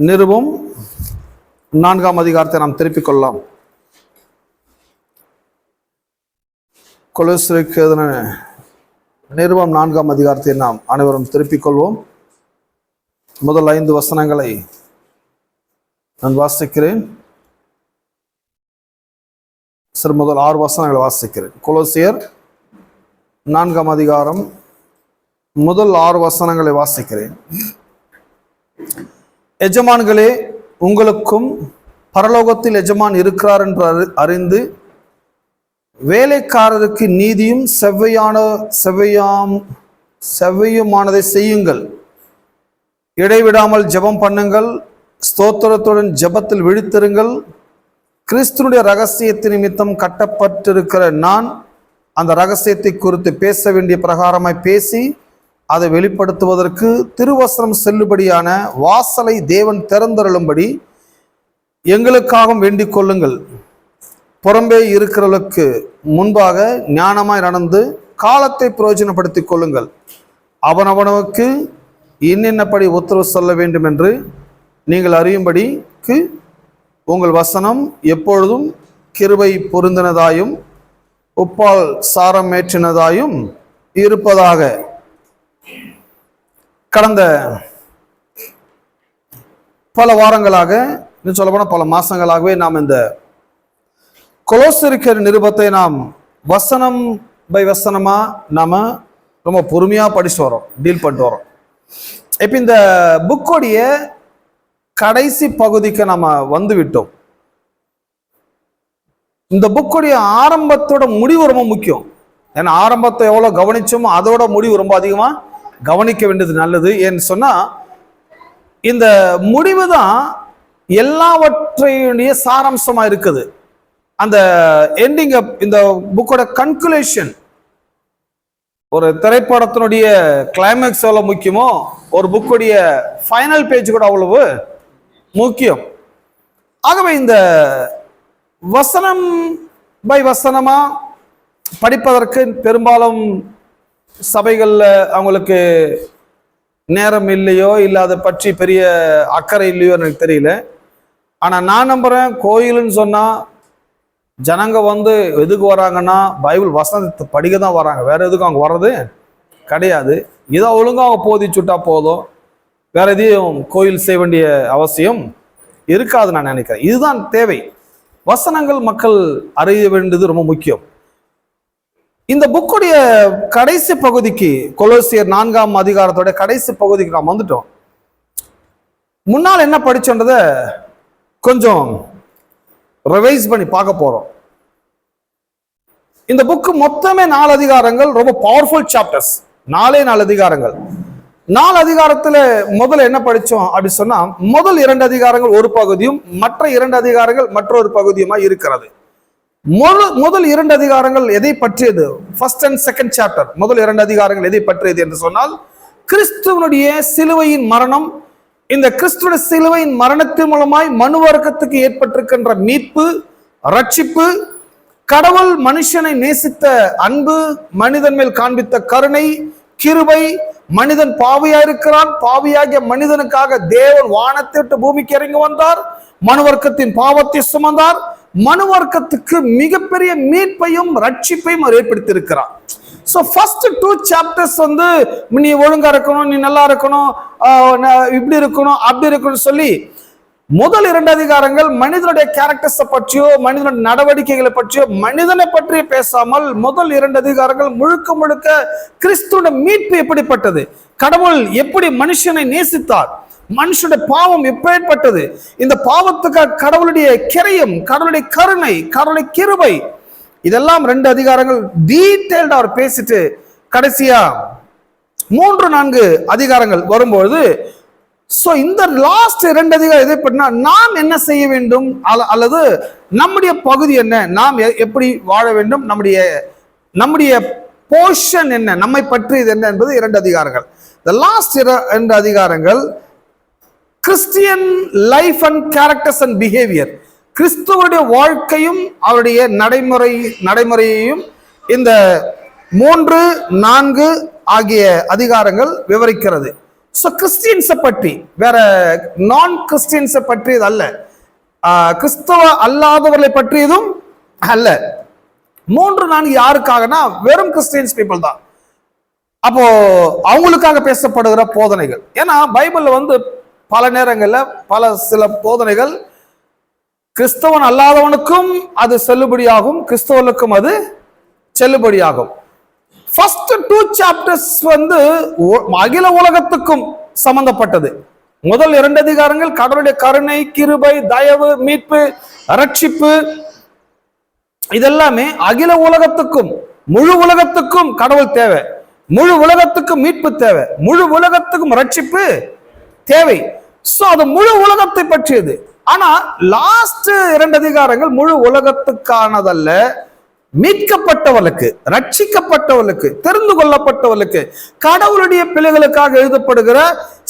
நிருபம் 4ஆம் அதிகாரத்தை நாம் திருப்பிக் கொள்ளலாம். கொலோசியருக்கு எழுதின நிருபம் 4ஆம் அதிகாரத்தை நாம் அனைவரும் திருப்பிக் கொள்வோம். முதல் 5 வசனங்களை நான் வாசிக்கிறேன். சரி, முதல் 6 வசனங்களை வாசிக்கிறேன். கொலோசியர் 4ஆம் அதிகாரம் முதல் 6 வசனங்களை வாசிக்கிறேன். எஜமான்களே, உங்களுக்கும் பரலோகத்தில் எஜமான் இருக்கிறார் என்று அறிந்து வேலைக்காரருக்கு நீதியும் செவ்வையுமானதை செய்யுங்கள். இடைவிடாமல் ஜெபம் பண்ணுங்கள். ஸ்தோத்திரத்துடன் ஜெபத்தில் விழித்திருங்கள். கிறிஸ்துனுடைய ரகசியத்தின் நிமித்தம் கட்டப்பட்டிருக்கிற நான் அந்த ரகசியத்தை குறித்து பேச வேண்டிய பிரகாரமாய் பேசி அதை வெளிப்படுத்துவதற்கு திருவசனம் செல்லுபடியான வாசலை தேவன் திறந்தருளும்படி எங்களுக்காகவும் வேண்டிக் கொள்ளுங்கள். புறம்பே இருக்கிறவர்களுக்கு முன்பாக ஞானமாய் நடந்து காலத்தை பிரயோஜனப்படுத்திக் கொள்ளுங்கள். அவனவனுக்கு இன்னென்னபடி உத்தரவு சொல்ல வேண்டும் என்று நீங்கள் அறியும்படிக்கு உங்கள் வசனம் எப்பொழுதும் கிருபை பொருந்தினதாயும் உப்பால் சாரமேற்றினதாயும் இருப்பதாக. கடந்த பல வாரங்களாக, இன்னும் சொல்லப்போனால் பல மாசங்களாகவே நாம் இந்த கொலோசியர் நிருபத்தை நாம் வசனம் பை வசனமா நாம ரொம்ப பொறுமையா படிச்சு வரோம், டீல் பண்ணிட்டு வரோம். இப்ப இந்த புக்கோடைய கடைசி பகுதிக்கு நாம வந்து விட்டோம். இந்த புக்கோடைய ஆரம்பத்தோட முடிவு ரொம்ப முக்கியம். ஏன்னா ஆரம்பத்தை எவ்வளவு கவனிச்சோமோ அதோட முடிவு ரொம்ப அதிகமா கவனிக்க வேண்டியது நல்லது. ஏன்னு சொன்னா இந்த முடிவு தான் எல்லாவற்றையுடைய சாராம்சமா இருக்குது. அந்த எண்டிங், இந்த புக்கோட கன்க்ளூஷன், ஒரு திரைப்படத்தினுடைய கிளைமேக்ஸ் எவ்வளவு முக்கியமோ ஒரு புக்குடைய ஃபைனல் பேஜ் கூட அவ்வளவு முக்கியம். ஆகவே இந்த வசனம் பை வசனமா படிப்பதற்கு பெரும்பாலும் சபைகளில் அவங்களுக்கு நேரம் இல்லையோ இல்லை அதை பற்றி பெரிய அக்கறை இல்லையோ எனக்கு தெரியல. ஆனால் நான் நம்புகிறேன், கோயிலுன்னு சொன்னால் ஜனங்க வந்து எதுக்கு வராங்கன்னா பைபிள் வசனத்தை படிக்க தான் வராங்க. வேற எதுக்கும் அவங்க வர்றது கிடையாது. இதை ஒழுங்காக அவங்க போதிச்சுட்டா போதும், வேற எதையும் கோயில் செய்ய வேண்டிய அவசியம் இருக்காது நான் நினைக்கிறேன். இதுதான் தேவை. வசனங்கள் மக்கள் அறிய வேண்டியது ரொம்ப முக்கியம். இந்த புக்குடைய கடைசி பகுதிக்கு, கொலோசியர் 4ஆம் அதிகாரத்தோட கடைசி பகுதிக்கு நாம் வந்துட்டோம். முன்னால் என்ன படிச்சோன்றத கொஞ்சம் ரிவைஸ் பண்ணி பார்க்க போறோம். இந்த புக்கு மொத்தமே 4 அதிகாரங்கள், ரொம்ப பவர்ஃபுல் சாப்டர்ஸ். 4 அதிகாரங்கள். 4 அதிகாரத்துல முதல்ல என்ன படிச்சோம் அப்படி சொன்னா, முதல் 2 அதிகாரங்கள் ஒரு பகுதியும் மற்ற 2 அதிகாரங்கள் மற்றொரு பகுதியுமா இருக்கிறது. முதல் 2 அதிகாரங்கள் எதை பற்றியது? ஃபர்ஸ்ட் அண்ட் செகண்ட் சாப்டர், முதல் 2 அதிகாரங்கள் எதை பற்றியது என்று சொன்னால், கிறிஸ்துவனுடைய சிலுவையின் மரணம். இந்த கிறிஸ்துவ சிலுவையின் மரணத்தின் மூலமாய் மனு வர்க்கத்துக்கு ஏற்பட்டிருக்கின்ற மீட்பு, ரட்சிப்பு, கடவுள் மனுஷனை நேசித்த அன்பு, மனிதன் மேல் காண்பித்த கருணை, கிருபை, மனிதன் பாவியா இருக்கிறான், பாவியாகிய மனிதனுக்காக தேவன் வானத்தை விட்டு பூமிக்கு இறங்கி வந்தார், மனு வர்க்கத்தின் பாவத்தை சுமந்தார், மனு வர்க்கத்துக்கு மிகப்பெரிய மீட்பையும் ரட்சிப்பையும் அவர் ஏற்படுத்தி இருக்கிறார். ஸோ ஃபர்ஸ்ட் 2 சாப்டர்ஸ் வந்து நீ ஒழுங்கா இருக்கணும், நீ நல்லா இருக்கணும், இப்படி இருக்கணும், அப்படி இருக்கணும் சொல்லி முதல் 2 அதிகாரங்கள் மனிதனுடைய கேரக்டர்ஸை பற்றியோ மனிதனுடைய நடவடிக்கைகளை பற்றியோ மனிதனை பற்றியோ பேசாமல் முதல் 2 அதிகாரங்கள் முழுக்க முழுக்க கிறிஸ்துவோட மீட்பு எப்படிப்பட்டது, கடவுள் எப்படி மனுஷனை நேசித்தார், மனுஷனுடைய பாவம் எப்பேற்பட்டது, இந்த பாவத்துக்கு கடவுளுடைய கிரயம், கடவுளுடைய கருணை, கடவுளுடைய கிருபை, இதெல்லாம் 2 அதிகாரங்கள் டீடைல்டா அவர் பேசிட்டு கடைசியா 3-4 அதிகாரங்கள் வரும்போது, சோ இந்த லாஸ்ட் 2 அதிகாரம் எதை பற்றினா நாம் என்ன செய்ய வேண்டும் அல்லது நம்முடைய பகுதி என்ன, நாம் எப்படி வாழ வேண்டும், நம்முடைய போர்ஷன் என்ன, நம்மை பற்றியது என்ன என்பது 2 அதிகாரங்கள். இந்த லாஸ்ட் 2 அதிகாரங்கள் Christian life and characters and behaviour, கிறிஸ்துவனுடைய வாழ்க்கையும் அவருடைய நடைமுறையையும் இந்த 3-4 ஆகிய அதிகாரங்கள் விவரிக்கிறது. ஸோ கிறிஸ்டியன்ஸை பற்றி, வேற நான் கிறிஸ்டியன்ஸை பற்றியது அல்ல, கிறிஸ்தவ அல்லாதவர்களை பற்றியதும் அல்ல. 3-4 யாருக்காகனா வெறும் கிறிஸ்டியன்ஸ் பீப்புள் தான். அப்போ அவங்களுக்காக பேசப்படுகிற போதனைகள். ஏன்னா பைபிள்ல பல நேரங்கள்ல சில போதனைகள் கிறிஸ்தவன் அல்லாதவனுக்கும் அது செல்லுபடியாகும், கிறிஸ்தவனுக்கும் அது செல்லுபடியாகும். ஃபர்ஸ்ட் 2 சாப்டர்ஸ் அகில உலகத்துக்கும் சம்பந்தப்பட்டது. முதல் 2 அதிகாரங்கள் கடவுளுடைய கருணை, கிருபை, தயவு, மீட்பு, ரட்சிப்பு, இதெல்லாமே அகில உலகத்துக்கும், முழு உலகத்துக்கும் கடவுள் தேவை, முழு உலகத்துக்கும் மீட்பு தேவை, முழு உலகத்துக்கும் ரட்சிப்பு தேவை. சோ அது முழு உலகத்தை பற்றியது. ஆனா லாஸ்ட் 2 அதிகாரங்கள் முழு உலகத்துக்கானதல்ல, மீட்கப்பட்டவர்களுக்கு, ரட்சிக்கப்பட்டவர்களுக்கு, தெரிந்து கொள்ளப்பட்டவர்களுக்கு, கடவுளுடைய பிள்ளைகளுக்காக எழுதப்படுகிற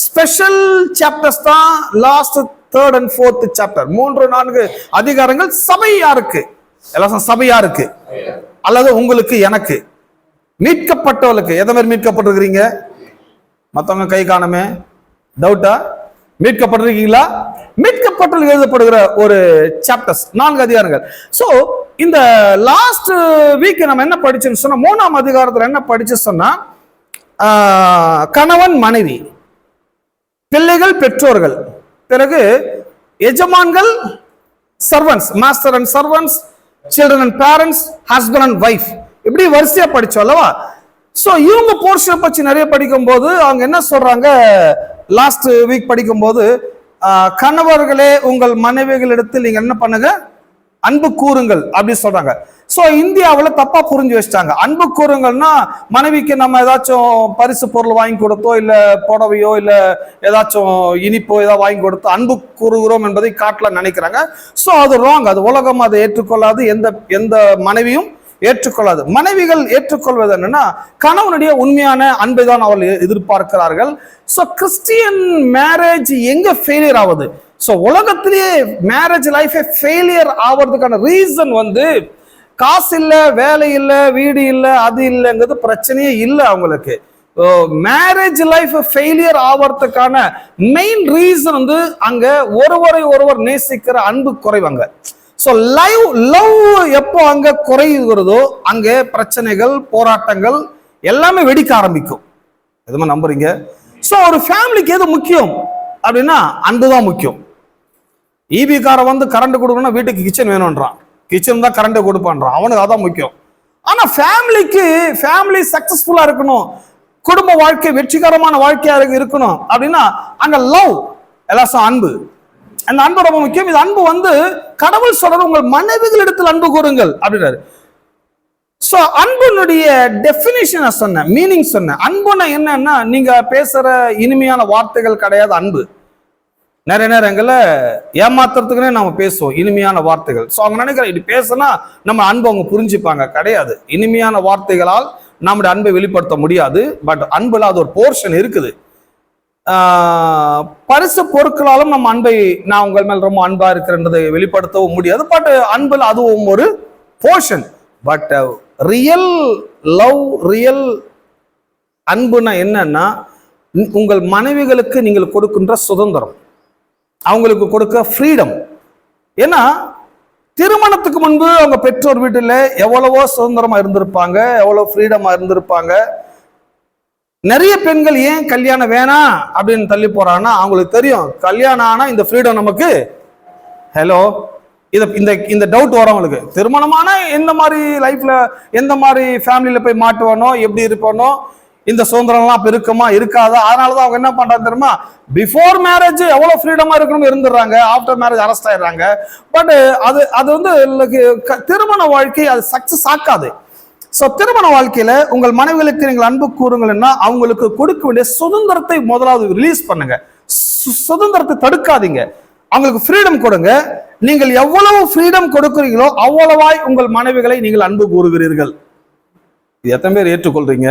ஸ்பெஷல் சாப்டர்ஸ் தான் last 3rd and 4th chapter. 3-4 அதிகாரங்கள் சபையாருக்கு, எல்லாம் சபையாருக்கு அல்லது உங்களுக்கு, எனக்கு, மீட்கப்பட்டவர்களுக்கு. எதை மாதிரி மீட்கப்பட்டிருக்கிறீங்க? மற்றவங்க கை காணமே, டவுட்டா? மீட்கப்பட்டிருக்கீங்களா? மீட்கப்பட்டு எழுதப்படுகிற ஒரு சாப்டர்ஸ் 4 அதிகாரங்கள். சோ இந்த லாஸ்ட் வீக் நம்ம என்ன படிச்சுன்னு சொன்னா, 3ஆம் அதிகாரத்துல என்ன படிச்சு சொன்னா, கணவன் மனைவி, பிள்ளைகள் பெற்றோர்கள், பிறகு எஜமான்கள் servants, master and servants, children and parents, husband and wife, இப்படி வரிசையா படிச்சோம் அல்லவா? சோ இவங்க போர்ஷன் பற்றி நிறைய படிக்கும் போது அவங்க என்ன சொல்றாங்க, லாஸ்ட் வீக் படிக்கும் போது, கணவர்களே உங்கள் மனைவிகளிடத்தில் நீங்க என்ன பண்ணுங்க, அன்பு கூறுங்கள் அப்படி சொல்றாங்க. சோ இந்தியாவில் தப்பா புரிஞ்சு வச்சிட்டாங்க. அன்பு கூறுங்கள்னா மனைவிக்கு நம்ம ஏதாச்சும் பரிசு பொருள் வாங்கி கொடுத்தோ, இல்ல புடவையோ, இல்ல ஏதாச்சும் இனிப்போ ஏதாவது வாங்கி கொடுத்தோ அன்பு கூறுகிறோம் என்பதை காட்டலாம் நினைக்கிறாங்க. சோ அது ராங். அது உலகம் அதை ஏற்றுக்கொள்ளாது, எந்த மனைவியும் ஏற்றுக்கொள்ளாது. மனைவிகள் ஏற்றுக்கொள்வது என்னன்னா, கணவனுடைய உண்மையான அன்பை தான் அவர்கள் எதிர்பார்க்கிறார்கள். சோ கிறிஸ்டியன் மேரேஜ் எங்க ஃபெயிலியர் ஆகுது? சோ உலகத்திலேயே மேரேஜ் லைஃப் ஃபெயிலியர் ஆவறதுக்கான ரீசன் காசு இல்ல, வேலை இல்ல, வீடு இல்ல, அது இல்லைங்கிறது பிரச்சனையே இல்லை அவங்களுக்கு. மேரேஜ் லைஃப் ஃபெயிலியர் ஆவறதுக்கான மெயின் ரீசன் அங்க ஒருவர் நேசிக்கிற அன்பு குறைவாங்க. சோ லவ் எப்போ அங்க குறைகிறதோ அங்க பிரச்சனைகள், போராட்டங்கள் எல்லாமே வெடிக்க ஆரம்பிக்கும். எதுவுமே நம்புறீங்க? சோ ஒரு ஃபேமிலிக்கு எது முக்கியம் அப்படின்னா அன்புதான் முக்கியம். ஈபி காரை கரண்ட் கொடுக்கணும்னா வீட்டுக்கு கிச்சன் வேணும்ன்றான், கிச்சன் தான் கரண்ட் கொடுப்பான்றான், அவனுக்கு அதான் முக்கியம். ஆனா ஃபேமிலி சக்சஸ்ஃபுல்லா இருக்கணும், குடும்ப வாழ்க்கை வெற்றிகரமான வாழ்க்கையா இருக்கணும் அப்படின்னா அங்க லவ், எல்லாம் அன்பு, அந்த அன்பு ரொம்ப முக்கியம். இது அன்பு கடவுள் சொல்ற உங்கள் மனைவிகளிடத்தில் அன்பு கூறுங்கள் அப்படின்றாரு. சோ அன்புடைய டெபினிஷன் சொன்ன, மீனிங் சொன்ன. அன்புனா என்னன்னா, நீங்க பேசுற இனிமையான வார்த்தைகள் கிடையாது அன்பு. நிறைய நேரங்கள்ல ஏமாத்துறதுக்குன்னே நம்ம பேசுவோம் இனிமையான வார்த்தைகள். சோ அவங்க நினைக்கிற இப்படி பேசினா நம்ம அன்பு அவங்க புரிஞ்சுப்பாங்க. கிடையாது. இனிமையான வார்த்தைகளால் நம்முடைய அன்பை வெளிப்படுத்த முடியாது. பட் அன்புல அது ஒரு போர்ஷன் இருக்குது. பரிசு பொருட்களாலும் நம்ம அன்பை, நான் உங்கள் மேல் ரொம்ப அன்பா இருக்கிறன்றதை வெளிப்படுத்தவும் முடியாது. பட் அன்புல அதுவும் ஒரு portion. But real love, real அன்புனா என்னன்னா, உங்கள் மனைவிகளுக்கு நீங்கள் கொடுக்கின்ற சுதந்திரம், அவங்களுக்கு கொடுக்க ஃப்ரீடம். ஏன்னா திருமணத்துக்கு முன்பு அவங்க பெற்றோர் வீட்டில் எவ்வளவோ சுதந்திரமா இருந்திருப்பாங்க, எவ்வளவு ஃப்ரீடமா இருந்திருப்பாங்க. நிறைய பெண்கள் ஏன் கல்யாணம் வேணாம் அப்படின்னு தள்ளி போறாங்கன்னா, அவங்களுக்கு தெரியும் கல்யாணம் ஆனா இந்த ஃப்ரீடம் நமக்கு. ஹலோ, இந்த டவுட் வரவங்களுக்கு, திருமணமான எந்த மாதிரி லைஃப்ல, எந்த மாதிரி ஃபேமிலியில போய் மாட்டுவானோ, எப்படி இருப்பானோ, இந்த சுதந்திரம்லாம் அப்ப இருக்குமா இருக்காதா? அதனாலதான் அவங்க என்ன பண்றாங்க தெரியுமா, பிஃபோர் மேரேஜ் எவ்வளவு ஃப்ரீடமா இருக்கணும் இருந்துடுறாங்க, ஆஃப்டர் மேரேஜ் அரெஸ்ட் ஆயிடுறாங்க. பட் அது திருமண வாழ்க்கை அது சக்சஸ் ஆக்காது. சோ திருமண வாழ்க்கையில உங்கள் மனைவிகளுக்கு நீங்கள் அன்பு கூறுங்கள்னா, அவங்களுக்கு கொடுக்க வேண்டிய சுதந்திரத்தை முதலாவது ரிலீஸ் பண்ணுங்க. சுதந்திரத்தை தடுக்காதீங்க, அவங்களுக்கு ஃப்ரீடம் கொடுங்க. நீங்கள் எவ்வளவு ஃப்ரீடம் கொடுக்கிறீங்களோ அவ்வளவாய் உங்கள் மனைவிகளை நீங்கள் அன்பு கூறுகிறீர்கள். இது எத்தனை பேர் ஏற்றுக்கொள்றீங்க?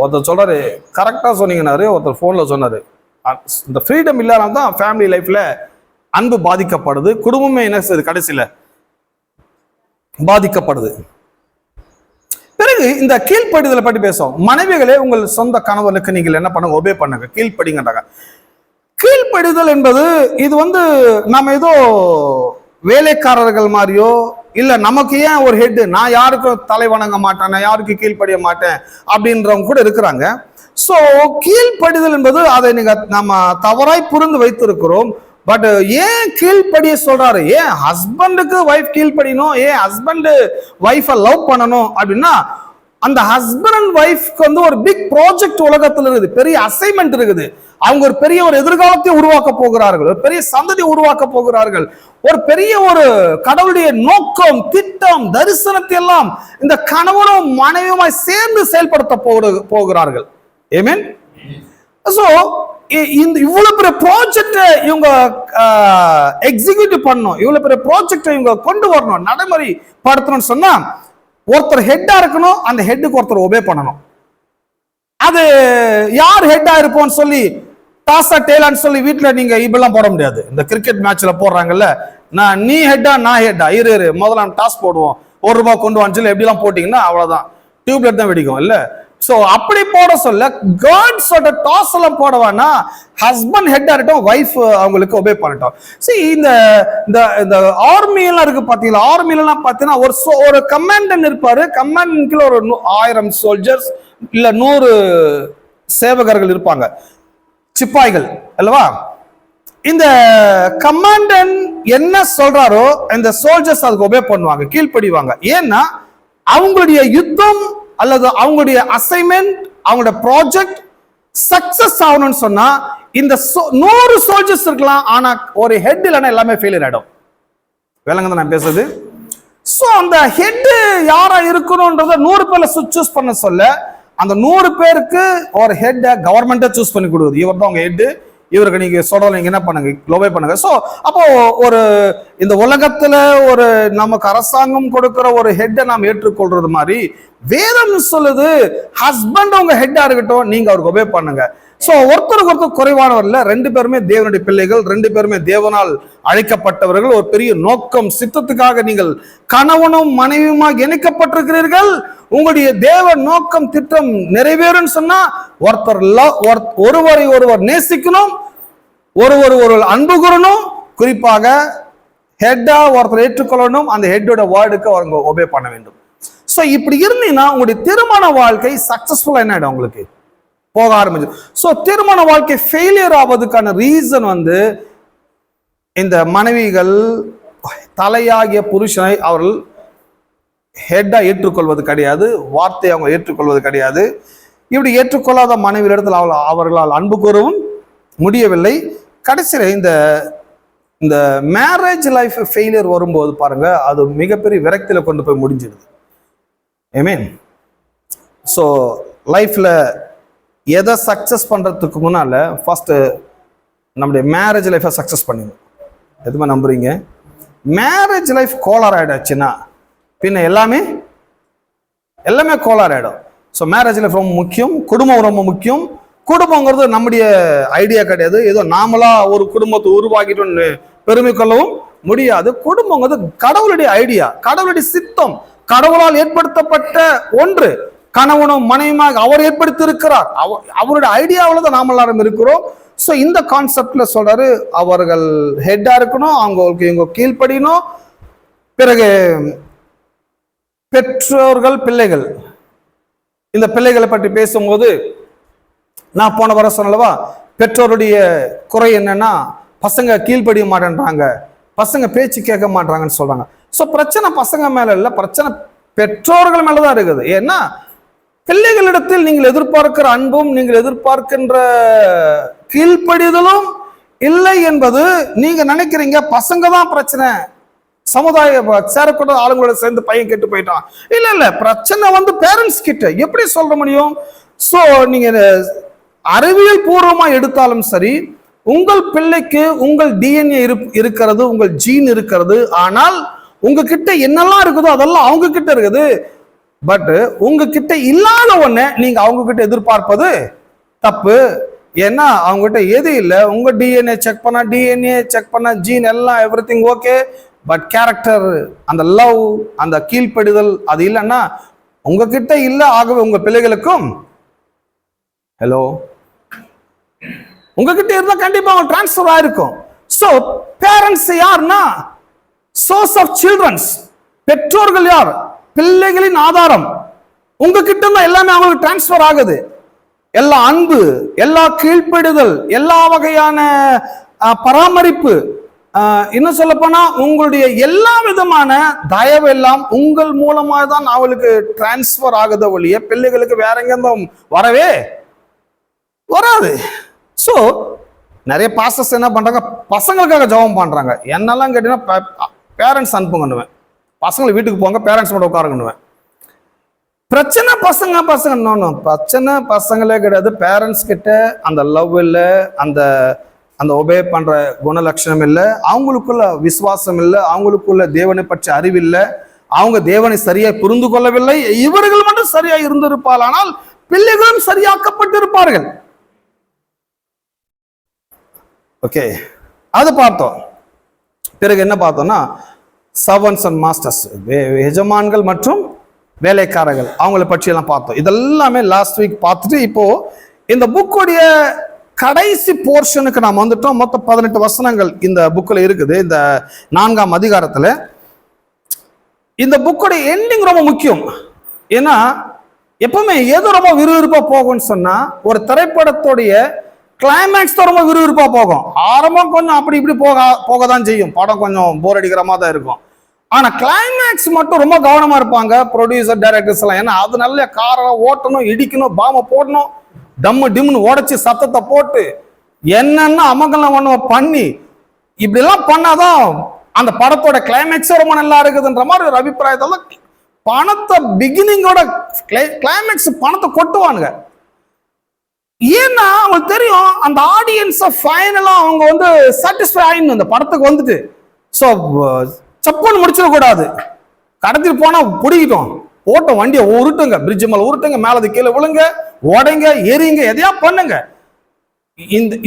ஒருத்தர் சொல்றாரு, கரெக்டா சொன்னீங்கன்னாரு. ஒருத்தர் போன்ல சொன்னாரு, இந்த ஃப்ரீடம் இல்லாம தான் ஃபேமிலி லைஃப்ல அன்பு பாதிக்கப்படுது, குடும்பமே என்ன செய்யுது கடைசியில பாதிக்கப்படுது. பிறகு இந்த கீழ்ப்படிதலை பற்றி பேசுவோம். மனைவிகளே, உங்கள் சொந்த கணவனுக்கு நீங்கள் என்ன பண்ணுங்க, ஒபே பண்ணுங்க, கீழ்ப்படிங்கன்றாங்க. கீழ்ப்படிதல் என்பது இது நம்ம ஏதோ வேலைக்காரர்கள் மாதிரியோ, இல்ல நமக்கு ஏன் ஒரு ஹெட், நான் யாருக்கும் தலை வணங்க மாட்டேன், நான் யாருக்கு கீழ்ப்படிய மாட்டேன் அப்படின்றவங்க கூட இருக்கிறாங்க. சோ கீழ்ப்படிதல் என்பது அதை நம்ம தவறாய் புரிந்து வைத்திருக்கிறோம். பட் ஏன் கீழ்ப்படிய சொல்றாரு? ஏன் ஹஸ்பண்டுக்கு வைஃப் கீழ்ப்படியணும், ஏன் ஹஸ்பண்ட் வைஃபை லவ் பண்ணணும் அப்படின்னா, அந்த ஹஸ்பண்ட் அண்ட் வைஃப்க்கு ஒரு பிக் ப்ராஜெக்ட் உலகத்தில் இருக்குது, பெரிய அசைன்மெண்ட் இருக்குது. அவங்க ஒரு பெரிய ஒரு எதிர்காலத்தை உருவாக்க போகிறார்கள், ஒரு பெரிய சந்ததி உருவாக்க போகிறார்கள், ஒரு பெரிய ஒரு கடவுளுடைய நோக்கம், திட்டம், தரிசனத்தை எல்லாம் இந்த கணவனும் மனைவியுமாய் சேர்ந்து செயல்படுத்த போகிறார்கள். ஆமென். சோ இவ்வளவு பெரிய ப்ராஜெக்ட் இவங்க எக்ஸிக்யூட்டிவ் பண்ணணும், இவ்வளவு பெரிய ப்ராஜெக்ட் இவங்க கொண்டு வரணும், நடைமுறைப்படுத்தணும்னு சொன்னா ஒருத்தர் ஹெட்டா இருக்கணும், அந்த ஹெட்டுக்கு ஒருத்தர் ஒபே பண்ணணும். அது யார் ஹெட்டா இருப்போம்னு சொல்லி டாஸா டேலான்னு சொல்லி வீட்டுல நீங்க இப்பெல்லாம் போட முடியாது. இந்த கிரிக்கெட் மேட்ச்ல போடுறாங்கல்ல, நீ ஹெட்டா நான் ஹெட்டா, இரு முதல்ல டாஸ் போடுவோம், ₹1 கொண்டு வான்னு சொல்லி எப்படிலாம் போட்டீங்கன்னா அவ்வளவுதான், டியூப்லைட் தான் வெடிக்கும் இல்ல. சோ அப்படி போட சொல்ல காட்ஸோட டாஸ் எல்லாம் போடவானா, ஹஸ்பண்ட் ஹெட்டா இருக்கட்டும், வைஃப் அவங்களுக்கு ஒபே பண்ணட்டும். சரி, இந்த ஆர்மி எல்லாம் இருக்கு பாத்தீங்களா, ஆர்மில எல்லாம் பாத்தீங்கன்னா ஒரு கமாண்டன்ட் இருப்பாரு, கமாண்டன்ட்ல ஒரு 1000 சோல்ஜர்ஸ் இல்ல 100 சேவகர்கள் இருப்பாங்க, சிப்பாய்கள் அல்லவா. இந்த கமாண்டன்ட் என்ன சொல்றாரோ இந்த சோல்ஜர்ஸ் அதுக்கு ஒபே பண்ணுவாங்க, கீழ்ப்படிவாங்க. ஏன்னா அவங்களுடைய யுத்தம் அல்லது அவங்களுடைய அசைன்மெண்ட், அவங்களுடைய ப்ராஜெக்ட் சக்சஸ் ஆகணும்னு சொன்னா இந்த 100 சோல்ஜர்ஸ் இருக்கலாம், ஆனா ஒரு ஹெட் இல்லைன்னா எல்லாமே ஃபெயிலியர் ஆயிடும். வேலைங்க நான் பேசுறது. சோ அந்த ஹெட் யாரா இருக்கணும்ன்றத 100 பேர்ல சூஸ் பண்ண சொல்ல, அந்த 100 பேருக்கு ஒரு ஹெட் கவர்மெண்ட்டை சூஸ் பண்ணி கொடுக்குது. இவர் தான் உங்க ஹெட், இவருக்கு நீங்க சொல்றத நீங்க என்ன பண்ணுங்க, க்ளோபே பண்ணுங்க. சோ அப்போ ஒரு இந்த உலகத்துல ஒரு நமக்கு அரசாங்கம் கொடுக்கிற ஒரு ஹெட்டை நாம் ஏற்றுக்கொள்றது மாதிரி வேதம் சொல்லுது, ஹஸ்பண்ட் உங்க ஹெட்டா இருக்கட்டும், நீங்க அவருக்கு ஒபே பண்ணுங்க. சோ ஒருத்தருக்கு ஒருத்தர் குறைவானவர் இல்ல, 2 பேருமே தேவனுடைய பிள்ளைகள், 2 பேருமே தேவனால் அழைக்கப்பட்டவர்கள். ஒரு பெரிய நோக்கம், சித்தத்துக்காக நீங்கள் கணவனும் மனைவியுமாக இணைக்கப்பட்டிருக்கிறீர்கள். உங்களுடைய தேவ நோக்கம், திட்டம் நிறைவேறும் சொன்னா ஒருவரை ஒருவர் நேசிக்கணும், ஒருவர் அன்பு கூறணும், குறிப்பாக ஹெட்டா ஒருத்தர் ஏற்றுக்கொள்ளணும், அந்த ஹெட்டோட வேர்டுக்கு அவங்க ஒபே பண்ண வேண்டும். சோ இப்படி இருந்தீங்கன்னா உங்களுடைய திருமண வாழ்க்கை சக்சஸ்ஃபுல்லா என்ன ஆயிடும், உங்களுக்கு போக ஆரம்பிச்சு. சோ திருமண வாழ்க்கை ஃபெயிலியர் ஆவதுக்கான ரீசன் இந்த மனைவிகள் தலையாகிய புருஷனை அவர்கள் ஹெட்டா ஏற்றுக்கொள்வது கிடையாது, வார்த்தையை அவங்க ஏற்றுக்கொள்வது கிடையாது. இப்படி ஏற்றுக்கொள்ளாத மனைவியிடத்தில் அவர்களால் அன்பு கூறவும் முடியவில்லை. கடைசியில் இந்த மேரேஜ் லைஃப் ஃபெயிலியர் வரும்போது பாருங்க, அது மிகப்பெரிய விரக்தியில கொண்டு போய் முடிஞ்சிடுது. ஆமென். ஸோ லைஃப்ல எதை சக்சஸ் பண்றதுக்கு முன்னால ஃபர்ஸ்ட் நம்முடைய மேரேஜ் லைஃபை சக்சஸ் பண்ணிடணும். எதுவுமே நம்புறீங்க? மேரேஜ் லைஃப் கோளாறு ஆயிடுச்சுன்னா பின்ன எல்லாமே கோளாறு ஆயிடும். ஸோ மேரேஜ் லைஃப் ரொம்ப முக்கியம், குடும்பம் ரொம்ப முக்கியம். குடும்பங்கிறது நம்முடைய ஐடியா கிடையாது, ஏதோ நாமளா ஒரு குடும்பத்தை உருவாக்கிட்டோம்னு பெருமை கொள்ளவும் முடியாது. குடும்பங்கிறது கடவுளுடைய ஐடியா, கடவுளுடைய சித்தம், கடவுளால் ஏற்படுத்தப்பட்ட ஒன்று. கணவனும் மனைவியாக அவர் ஏற்படுத்தி இருக்கிறார், அவருடைய ஐடியாவில் தான் நாம் எல்லாரும் இருக்கிறோம். ஸோ இந்த கான்செப்ட்ல சொல்றாரு, அவர்கள் ஹெட்டா இருக்கணும், அவங்களுக்கு இவங்க கீழ்ப்படியணும். பிறகு பெற்றோர்கள் பிள்ளைகள், இந்த பிள்ளைகளை பற்றி பேசும்போது நான் போன வர சொன்னலவா, பெற்றோருடைய குறை என்னன்னா பசங்க கீழ்ப்படிய மாட்டேன்றாங்க, பசங்க பேச்சு கேட்க மாட்டாங்கன்னு சொல்றாங்க. ஸோ பிரச்சனை பசங்க மேல இல்லை, பிரச்சனை பெற்றோர்கள் மேலதான் இருக்குது. ஏன்னா பிள்ளைகளிடத்தில் நீங்கள் எதிர்பார்க்கிற அன்பும் நீங்கள் எதிர்பார்க்கின்ற கீழ்ப்படிதலும் இல்லை என்பது நீங்க நினைக்கிறீங்க பசங்க தான் பிரச்சனை, சமுதாய சேரக்கூட ஆளுங்களோட சேர்ந்து பையன் கெட்டு போயிட்டான். இல்ல பிரச்சனை பேரண்ட்ஸ் கிட்ட. எப்படி சொல்ல முடியும்? சோ நீங்க அறிவியல் பூர்வமா எடுத்தாலும் சரி, உங்கள் பிள்ளைக்கு உங்கள் டிஎன்ஏ இருக்கிறது, உங்கள் ஜீன் இருக்கிறது. ஆனால் உங்ககிட்ட என்னெல்லாம் இருக்குதோ அதெல்லாம் அவங்க கிட்ட இருக்குது. பட் உங்ககிட்ட இல்லாத ஒண்ணு நீங்க அவங்க கிட்ட எதிர்பார்ப்பது தப்பு. ஏன்னா அவங்க கிட்ட எது இல்லை, உங்க டிஎன்ஏ செக் பண்ணா ஜீன் எல்லாம் எவ்ரிதிங் ஓகே, பட் கேரக்டர், அந்த லவ், அந்த கீழ்ப்படிதல் அது இல்லைன்னா உங்ககிட்ட இல்ல, ஆகவே உங்க பிள்ளைகளுக்கும். ஹலோ, உங்ககிட்ட இருந்தா கண்டிப்பா அவங்க டிரான்ஸ்பர் ஆயிருக்கும். சோ பேரண்ட்ஸ் யார்னா சோர்ஸ் ஆஃப் சில்ட்ரன்ஸ். பெற்றோர்கள் யார்? பிள்ளைகளின் ஆதாரம். உங்ககிட்ட இருந்தா எல்லாமே அவங்களுக்கு டிரான்ஸ்பர் ஆகுது. எல்லா அன்பு, எல்லா கீழ்ப்படுதல், எல்லா வகையான பராமரிப்பு, இன்னும் சொல்ல போனா உங்களுடைய எல்லா விதமான தயவு எல்லாம் உங்கள் மூலமா தான் அவளுக்கு டிரான்ஸ்பர் ஆகுத ஒழிய பிள்ளைகளுக்கு வேற எங்கேயும் வரவே வராது. ஸோ நிறைய பாஸ்டர்ஸ் என்ன பண்றாங்க, பசங்களுக்காக ஜெபம் பண்றாங்க. என்னெல்லாம் கேட்டீங்கன்னா பேரண்ட்ஸ் அனுப்புங்கன்னுவேன், பசங்களை வீட்டுக்கு போங்க, பேரண்ட்ஸ் மட்டும் உட்காருங்கன்னுவேன். பிரச்சனை பசங்க பிரச்சனை பசங்களே கிடையாது. பேரண்ட்ஸ் கிட்ட அந்த லவ் இல்லை, அந்த அந்த ஒபே பண்ற குணலட்சணம் இல்லை, அவங்களுக்குள்ள விசுவாசம் இல்லை, அவங்களுக்குள்ள தேவனை பற்றி அறிவில்லை, அவங்க தேவனை சரியா புரிந்து கொள்ளவில்லை. இவர்கள் மட்டும் சரியா இருந்திருப்பால், ஆனால் பிள்ளைகளும் சரியாக்கப்பட்டிருப்பார்கள். ஓகே, அது பார்த்தோம். பிறகு என்ன பார்த்தோம்னா சர்வன்ட்ஸ் அண்ட் மாஸ்டர்ஸ், எஜமான்கள் மற்றும் வேலைக்காரர்கள், அவங்களை பற்றி எல்லாம் பார்த்தோம். இதெல்லாமே லாஸ்ட் வீக் பார்த்துட்டு இப்போ இந்த புக்குடைய கடைசி போர்ஷனுக்கு நாம் வந்துட்டோம். மொத்தம் 18 வசனங்கள் இந்த புக்கில் இருக்குது. இந்த 4ஆம் அதிகாரத்தில் இந்த புக்குடைய எண்டிங் ரொம்ப முக்கியம். ஏன்னா எப்பவுமே எது ரொம்ப விறுவிறுப்பா போகும்னு சொன்னா ஒரு திரைப்படத்துடைய கிளைமேக்ஸ் தான் ரொம்ப விறுவிறுப்பா போகும். ஆரம்பம் கொஞ்சம் அப்படி இப்படி போக தான் செய்யும், படம் கொஞ்சம் போர் அடிக்கிற மாதிரி தான் இருக்கும். ஆனா கிளைமேக்ஸ் மட்டும் ரொம்ப கவனமா இருப்பாங்க ப்ரொடியூசர், டைரக்டர்ஸ் எல்லாம். ஏன்னா அது நல்ல காரை ஓட்டணும், இடிக்கணும், பாம்பை போடணும், டம்மு டிம்னு உடைச்சு சத்தத்தை போட்டு என்னென்ன அமங்கலம் பண்ணி இப்படி எல்லாம் பண்ணாதான் அந்த படத்தோட கிளைமேக்ஸே ரொம்ப நல்லா இருக்குதுன்ற மாதிரி ஒரு அபிப்பிராயத்தால பணத்தை பிகினிங்கோட கிளைமேக்ஸ் பணத்தை கொட்டுவானுங்க. ஏன்னா அவங்களுக்கு தெரியும் அந்த ஆடியன்ஸை ஃபைனலா அவங்க சாட்டிஸ்ஃபை ஆயிடணும் இந்த படத்துக்கு வந்துட்டு. ஸோ சப்புன்னு முடிச்சிடக்கூடாது. கடத்திட்டு போனா பிடிக்கிட்டோம், ஓட்ட வண்டியை உருட்டுங்க, பிரிட்ஜ் மேல உருட்டுங்க, மேலது கீழே விழுங்க, உடைங்க, எரியுங்க, எதையா பண்ணுங்க.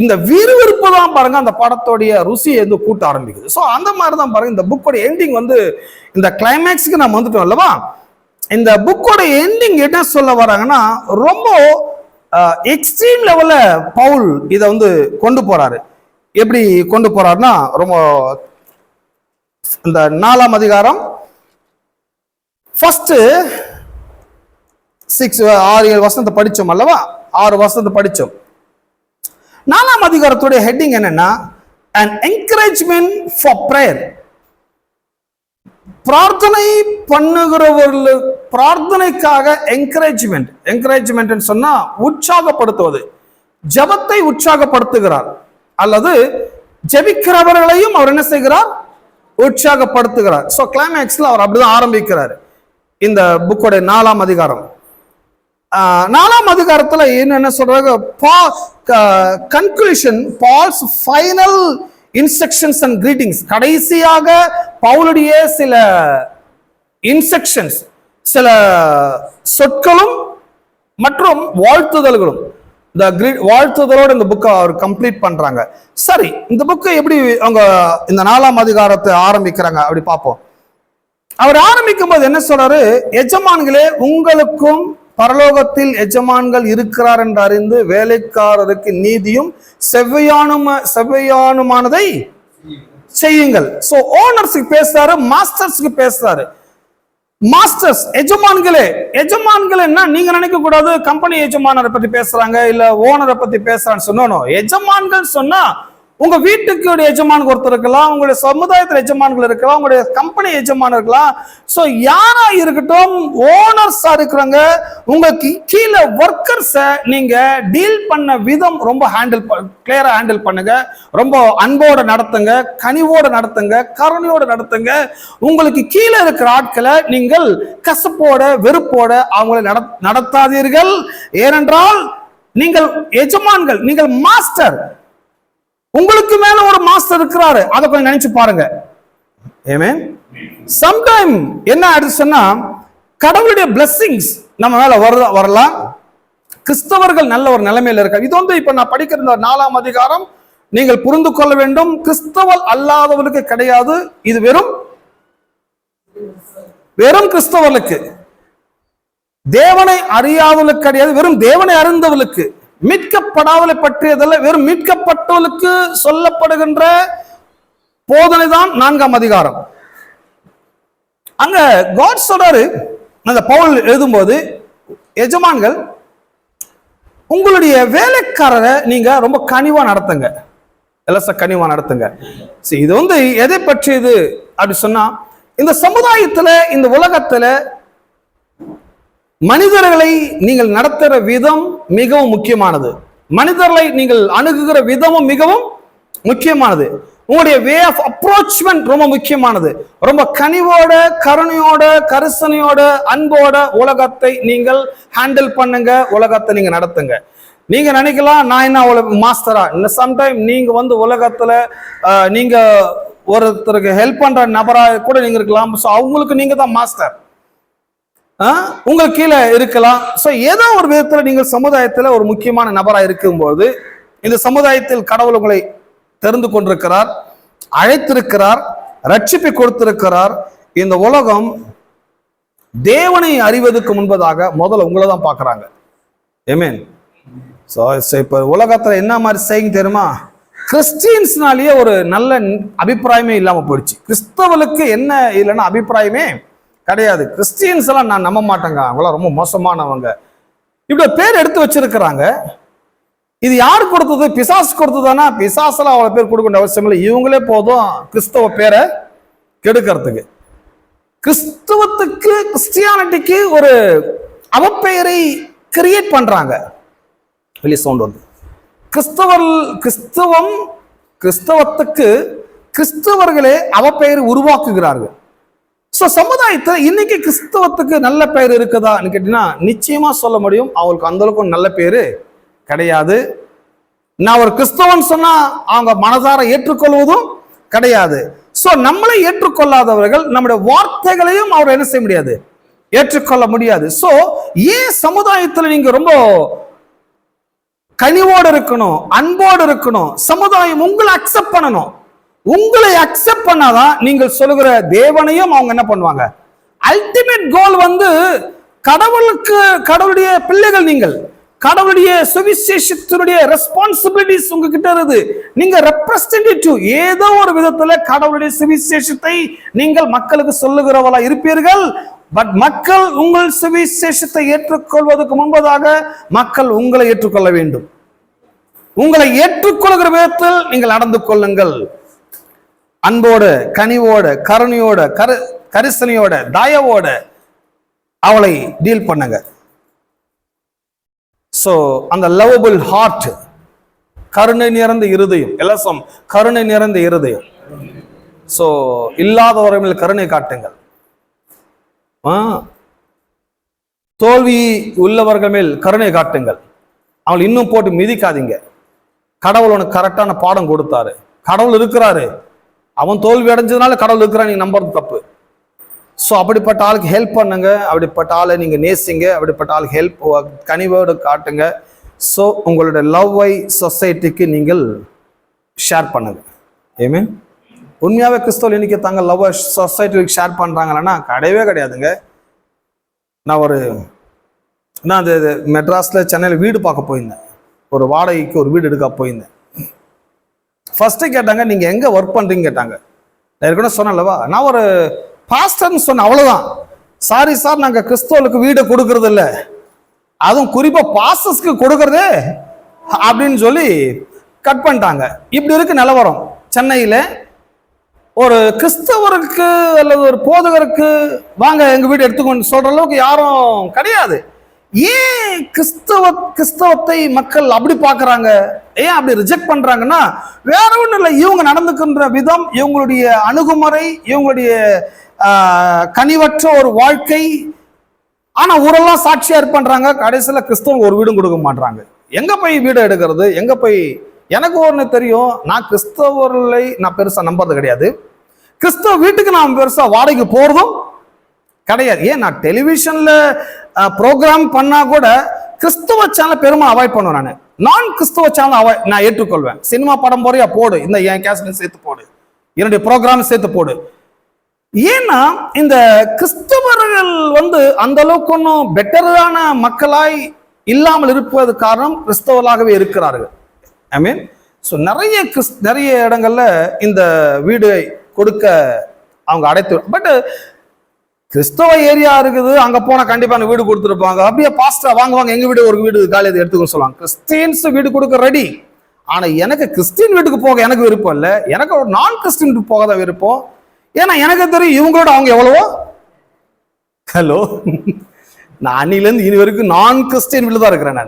இந்த விறுவிறுப்பு தான் பாருங்க அந்த படத்தோடைய ருசியை கூட்ட ஆரம்பிக்குது. ஸோ அந்த மாதிரி தான் பாருங்க இந்த புக்கோட எண்டிங் இந்த கிளைமேக்ஸுக்கு நம்ம வந்துட்டோம் அல்லவா. இந்த புக்கோட எண்டிங் என்ன சொல்ல வராங்கன்னா ரொம்ப எக்ஸ்ட்ரீம் லெவல்ல பவுல் இதை கொண்டு போறாரு. எப்படி கொண்டு போறாருன்னா ரொம்ப இந்த 4ஆம் அதிகாரம் ஃபர்ஸ்ட் 6-7 வசனத்தை படிச்சோம் அல்லவா, 6 வசனத்தை படிச்சோம். 4ஆம் அதிகாரத்துடைய ஹெட்டிங் என்னன்னா an encouragement for prayer. பிரார்த்தனை பண்ணுகிறவர்கள் பிரார்த்தனைக்காக என்கரேஜ்மெண்ட் சொன்னா உற்சாகப்படுத்துவது, ஜெபத்தை உற்சாகப்படுத்துகிறார், அல்லது ஜெபிக்கிறவர்களையும் அவர் என்ன செய்கிறார், உற்சாகப்படுத்துகிறார். சோ கிளைமேக்ஸ்ல அவர் அப்படிதான் ஆரம்பிக்கிறார் இந்த புக்கோட 4ஆம் அதிகாரம். 4ஆம் அதிகாரத்துல என்ன சொல்றாங்க, conclusion, Paul's final instructions and greetings. கடைசியாக பவுலுடைய சில இன்ஸ்ட்ரக்ஷன்ஸ், சில சொற்களும் மற்றும் வாழ்த்துதல்களும், வாழ்த்துதலோடு இந்த புக்கை அவர் கம்ப்ளீட் பண்றாங்க. சரி, இந்த புக்கை எப்படி அவங்க இந்த 4ஆம் அதிகாரத்தை ஆரம்பிக்கிறாங்க அப்படி பார்ப்போம். அவர் ஆரம்பிக்கும் போது என்ன சொல்றாரு, எஜமான்களே உங்களுக்கும் பரலோகத்தில் எஜமான்கள் இருக்கிறார் என்று அறிந்து வேலைக்காரருக்கு நீதியும் செவ்வையானுமானதை செய்யுங்கள். சோ ஓனர்ஸுக்கு பேசுறாரு, மாஸ்டர்ஸ்க்கு பேசுறாரு. மாஸ்டர்ஸ், எஜமான்களே நீங்க நினைக்க கூடாது கம்பெனி எஜமானரை பத்தி பேசுறாங்க இல்ல ஓனரை பத்தி பேசுறான்னு சொன்னோம். எஜமான்கள் சொன்னா உங்க வீட்டுக்கு எஜமானுக்கு ஒருத்தர் இருக்கலாம், உங்களுடைய சமுதாயத்தில் எஜமான்கள் இருக்கலாம், உங்களுடைய கம்பெனி எஜமான இருக்கலாம். சோ யாரா இருக்கட்டும், ஓனர்ஸா இருக்கிறவங்க உங்களுக்கு கீழே ஒர்க்கர்ஸை நீங்க டீல் பண்ண விதம் ரொம்ப கிளியரா ஹேண்டில் பண்ணுங்க, ரொம்ப அன்போட நடத்துங்க, கனிவோட நடத்துங்க, கருணையோட நடத்துங்க. உங்களுக்கு கீழே இருக்கிற ஆட்களை நீங்கள் கசப்போட வெறுப்போட அவங்களை நடத்தாதீர்கள். ஏனென்றால் நீங்கள் எஜமான்கள், நீங்கள் மாஸ்டர், உங்களுக்கு மேல ஒரு மாஸ்டர் இருக்கிறாரு. அதை கொஞ்சம் நினைச்சு பாருங்க. ஆமென். சம்டைம் என்ன ஆயிடுச்சுன்னா கடவுளுடைய பிளெஸிங்ஸ் நம்ம மேல வரலாம். கிறிஸ்தவர்கள் நல்ல ஒரு நிலைமையில இருக்காங்க. இது இப்ப நான் படிக்கிற 4ஆம் அதிகாரம் நீங்கள் புரிந்து கொள்ள வேண்டும், கிறிஸ்தவல் அல்லாதவர்களுக்கு கிடையாது. இது வெறும் கிறிஸ்தவர்களுக்கு. தேவனை அறியாதவர்களுக்கு கிடையாது, வெறும் தேவனை அறிந்தவர்களுக்கு. மீட்கப்படாதவளை பற்றியதல்ல, வெறும் மீட்கப்பட்டவர்களுக்கு சொல்லப்படுகின்ற போதனை தான் 4ஆம் அதிகாரம். அங்க காட் சொல்றாரு, அந்த பவுல் எழுதும்போது, எஜமான்கள் உங்களுடைய வேலைக்காரரை நீங்க ரொம்ப கனிவா நடத்துங்க, கனிவா நடத்துங்க. இது எதை பற்றியது அப்படி சொன்னா, இந்த சமுதாயத்துல, இந்த உலகத்துல மனிதர்களை நீங்கள் நடத்துகிற விதம் மிகவும் முக்கியமானது. மனிதர்களை நீங்கள் அணுகுகிற விதமும் மிகவும் முக்கியமானது. உங்களுடைய வே ஆஃப் அப்ரோச்மெண்ட் ரொம்ப முக்கியமானது. ரொம்ப கனிவோட, கருணையோட, கரிசனையோட, அன்போட உலகத்தை நீங்கள் ஹேண்டில் பண்ணுங்க, உலகத்தை நீங்க நடத்துங்க. நீங்க நினைக்கலாம், நான் என்ன மாஸ்டரா? சம்டைம் நீங்க உலகத்துல நீங்க ஒருத்தருக்கு ஹெல்ப் பண்ற நபரா கூட நீங்க இருக்கலாம். அவங்களுக்கு நீங்க தான் மாஸ்டர், உங்களுக்கு கீழே இருக்கலாம். ஏதோ ஒரு விதத்துல நீங்கள் சமுதாயத்துல ஒரு முக்கியமான நபரா இருக்கும்போது, இந்த சமுதாயத்தில் கடவுள் உங்களை தெரிந்து கொண்டிருக்கிறார், அழைத்திருக்கிறார், ரட்சிப்பை கொடுத்திருக்கிறார். இந்த உலகம் தேவனை அறிவதற்கு முன்பதாக முதல்ல உங்களை தான் பார்க்கறாங்க. ஆமென். இப்ப உலகத்துல என்ன மாதிரி செய்யுங்க தெரியுமா? கிறிஸ்டியன்ஸ்னாலேயே ஒரு நல்ல அபிப்பிராயமே இல்லாம போயிடுச்சு. கிறிஸ்தவர்களுக்கு என்ன இல்லைன்னா அபிப்பிராயமே கிடையாது. கிறிஸ்டியன்ஸ் எல்லாம் நான் நம்ப மாட்டேங்க, அவங்களாம் ரொம்ப மோசமானவங்க, இப்படி பேர் எடுத்து வச்சிருக்கிறாங்க. இது யார் கொடுத்தது? பிசாசு கொடுத்ததானா? பிசாசெல்லாம் அவ்வளவு பேர் கொடுக்க வேண்டிய அவசியம் இல்லை. இவங்களே போதும் கிறிஸ்தவ பேரை கெடுக்கிறதுக்கு. கிறிஸ்தவத்துக்கு, கிறிஸ்டியானிட்டிக்கு ஒரு அவப்பெயரை கிரியேட் பண்றாங்க. வெளியே சவுண்ட் வந்து கிறிஸ்தவத்துக்கு கிறிஸ்தவர்களே அவப்பெயரை உருவாக்குகிறார்கள். சமுதாயத்தை இன்னைக்கு கிறிஸ்தவத்துக்கு நல்ல பெயர் இருக்குதான்னு கேட்டீங்கன்னா நிச்சயமா சொல்ல முடியும், அவங்களுக்கு அந்த அளவுக்கு நல்ல பேரு கிடையாது. நான் ஒரு கிறிஸ்தவன் சொன்னா அவங்க மனதார ஏற்றுக்கொள்வதும் கிடையாது. நம்மளை ஏற்றுக்கொள்ளாதவர்கள் நம்முடைய வார்த்தைகளையும் அவர் என்ன செய்ய முடியாது, ஏற்றுக்கொள்ள முடியாது. ஏன் சமுதாயத்துல நீங்க ரொம்ப கனிவோடு இருக்கணும், அன்போடு இருக்கணும். சமுதாயம் உங்களை அக்செப்ட் பண்ணணும். உங்களை அக்செப்ட் பண்ணாதான் நீங்கள் சொல்லுகிற தேவனையும் அவங்க என்ன பண்ணுவாங்க. அல்டிமேட் கோல் கடவுளுடைய பிள்ளைகள் நீங்கள், கடவுளுடைய சுவிசேஷத்தினுடைய ரெஸ்பான்சிபிலிட்டிஸ் உங்ககிட்ட இருக்கு. நீங்க ரெப்ரசன்டேட்டிவ், ஏதோ ஒரு விதத்துல கடவுளுடைய சுவிசேஷத்தை நீங்கள் மக்களுக்கு சொல்லுகிறவளா இருப்பீர்கள். பட் மக்கள் உங்கள் சுவிசேஷத்தை ஏற்றுக்கொள்வதற்கு முன்பதாக மக்கள் உங்களை ஏற்றுக்கொள்ள வேண்டும். உங்களை ஏற்றுக்கொள்கிற விதத்தில் நீங்கள் நடந்து கொள்ளுங்கள். அன்போடு, கனிவோடு, கருணையோட, கரிசனையோட, தயவோட அவளை டீல் பண்ணுங்க. அந்த லவபிள் ஹார்ட், கருணை நிறைந்த இருதயம், எல்லாம் கருணை நிறைந்த இருதயம். இல்லாதவர்கள் மேல் கருணை காட்டுங்கள். தோல்வி உள்ளவர்கள் மேல் கருணை காட்டுங்கள். அவங்களை இன்னும் போட்டு மிதிக்காதீங்க. கடவுள் உனக்கு கரெக்டான பாடம் கொடுத்தாரு, கடவுள் இருக்கிறாரு, அவன் தோல்வி அடைஞ்சதுனால கடவுள் இருக்கிறான் நீங்க நம்புறது தப்பு. அப்படிப்பட்ட ஆளுக்கு ஹெல்ப் பண்ணுங்க, அப்படிப்பட்ட ஆளை நீங்க நேசிங்க, அப்படிப்பட்ட ஆளுக்கு ஹெல்ப் கனிவோடு காட்டுங்க. உங்களுடைய லவ்வை சொசைட்டிக்கு நீங்கள் ஷேர் பண்ணுங்க. ஆமென். உண்மையாவே கிறிஸ்தவர்கள் இன்னைக்கு தாங்க லவ் சொசைட்டிக்கு ஷேர் பண்றாங்கன்னா கிடையவே கிடையாதுங்க. நான் அந்த மெட்ராஸ்ல, சென்னையில் வீடு பார்க்க போயிருந்தேன். ஒரு வாடகைக்கு ஒரு வீடு எடுக்க போயிருந்தேன். ஃபர்ஸ்ட் கேட்டாங்க, நீங்க எங்க ஒர்க் பண்றீங்க கேட்டாங்க. நான் ஏற்கனவே சொன்னேன்லவா, நான் ஒரு பாஸ்டர்னு சொன்னேன், அவ்வளவுதான். சாரி சார், நாங்க கிறிஸ்தவர்களுக்கு வீடு கொடுக்கறது இல்லை, அதுவும் குறிப்பா பாஸ்டர்ஸ்க்கு கொடுக்கறது அப்படின்னு சொல்லி கட் பண்ணிட்டாங்க. இப்படி இருக்கு நிலவரம். சென்னையில ஒரு கிறிஸ்தவருக்கு அல்லது ஒரு போதகருக்கு வாங்க எங்க வீடு எடுத்துக்கொண்டு சொல்ற அளவுக்கு யாரும் கிடையாது. ஏன் கிறிஸ்தவத்தை மக்கள் அப்படி பாக்குறாங்க, ஏன் அப்படி ரிஜெக்ட் பண்றாங்கன்னா வேற ஒண்ணும் இல்லை, இவங்க நடந்துக்கின்ற விதம், இவங்களுடைய அணுகுமுறை, இவங்களுடைய கனிவற்ற ஒரு வாழ்க்கை. ஆனா ஊரெல்லாம் சாட்சியா இருப்பண்றாங்க, கடைசியில கிறிஸ்தவம் ஒரு வீடும் கொடுக்க மாட்டாங்க. எங்க போய் வீடு எடுக்கிறது, எங்க போய்? எனக்கு ஒண்ணு தெரியும், நான் கிறிஸ்தவர்களை நான் பெருசா நம்புறது கிடையாது. கிறிஸ்தவ வீட்டுக்கு நான் பெருசா வாடகைக்கு போறதும் கிடையாது. ஏன், நான் டெலிவிஷன்ல ப்ரோக்ராம் பண்ணா கூட கிறிஸ்தவ சேனல் பெருமை அவாய்ட் பண்ணுவேன். நான் கிறிஸ்தவ சேனல் நான் ஏற்றுக்கொள்வேன். சினிமா படம் போறியா போடு, இந்த என் கேசட் சேர்த்து போடு, என்னுடைய ப்ரோக்ராம் சேர்த்து போடு. ஏன்னா இந்த கிறிஸ்தவர்கள் அந்த அளவுக்கு ஒன்றும் பெட்டரான மக்களாய் இல்லாமல் இருப்பது காரணம் கிறிஸ்தவர்களாகவே இருக்கிறார்கள். ஐ மீன் நிறைய இடங்கள்ல இந்த வீடு கொடுக்க அவங்க அடைத்து, பட் கிறிஸ்தவ ஏரியா இருக்குது, அங்க போனா கண்டிப்பா வீடு கொடுத்துருப்பாங்க. அப்படியே பாஸ்டா வாங்குவாங்க, எங்க வீடு ஒரு வீடு காலையில் எடுத்துக்க சொல்லுவாங்க. கிறிஸ்டியன்ஸ் வீடு கொடுக்க ரெடி. ஆனா எனக்கு கிறிஸ்டின் வீட்டுக்கு போக எனக்கு விருப்பம் இல்லை, எனக்கு ஒரு நான் கிறிஸ்டின் வீட்டுக்கு போக தான் விருப்பம். ஏன்னா எனக்கு தெரியும் இவங்களோட அவங்க எவ்வளவோ. ஹலோ, நான் அன்னிலேருந்து இனி வரைக்கும் நான் கிறிஸ்டியன் வீட்டில் தான் இருக்கிறேன்.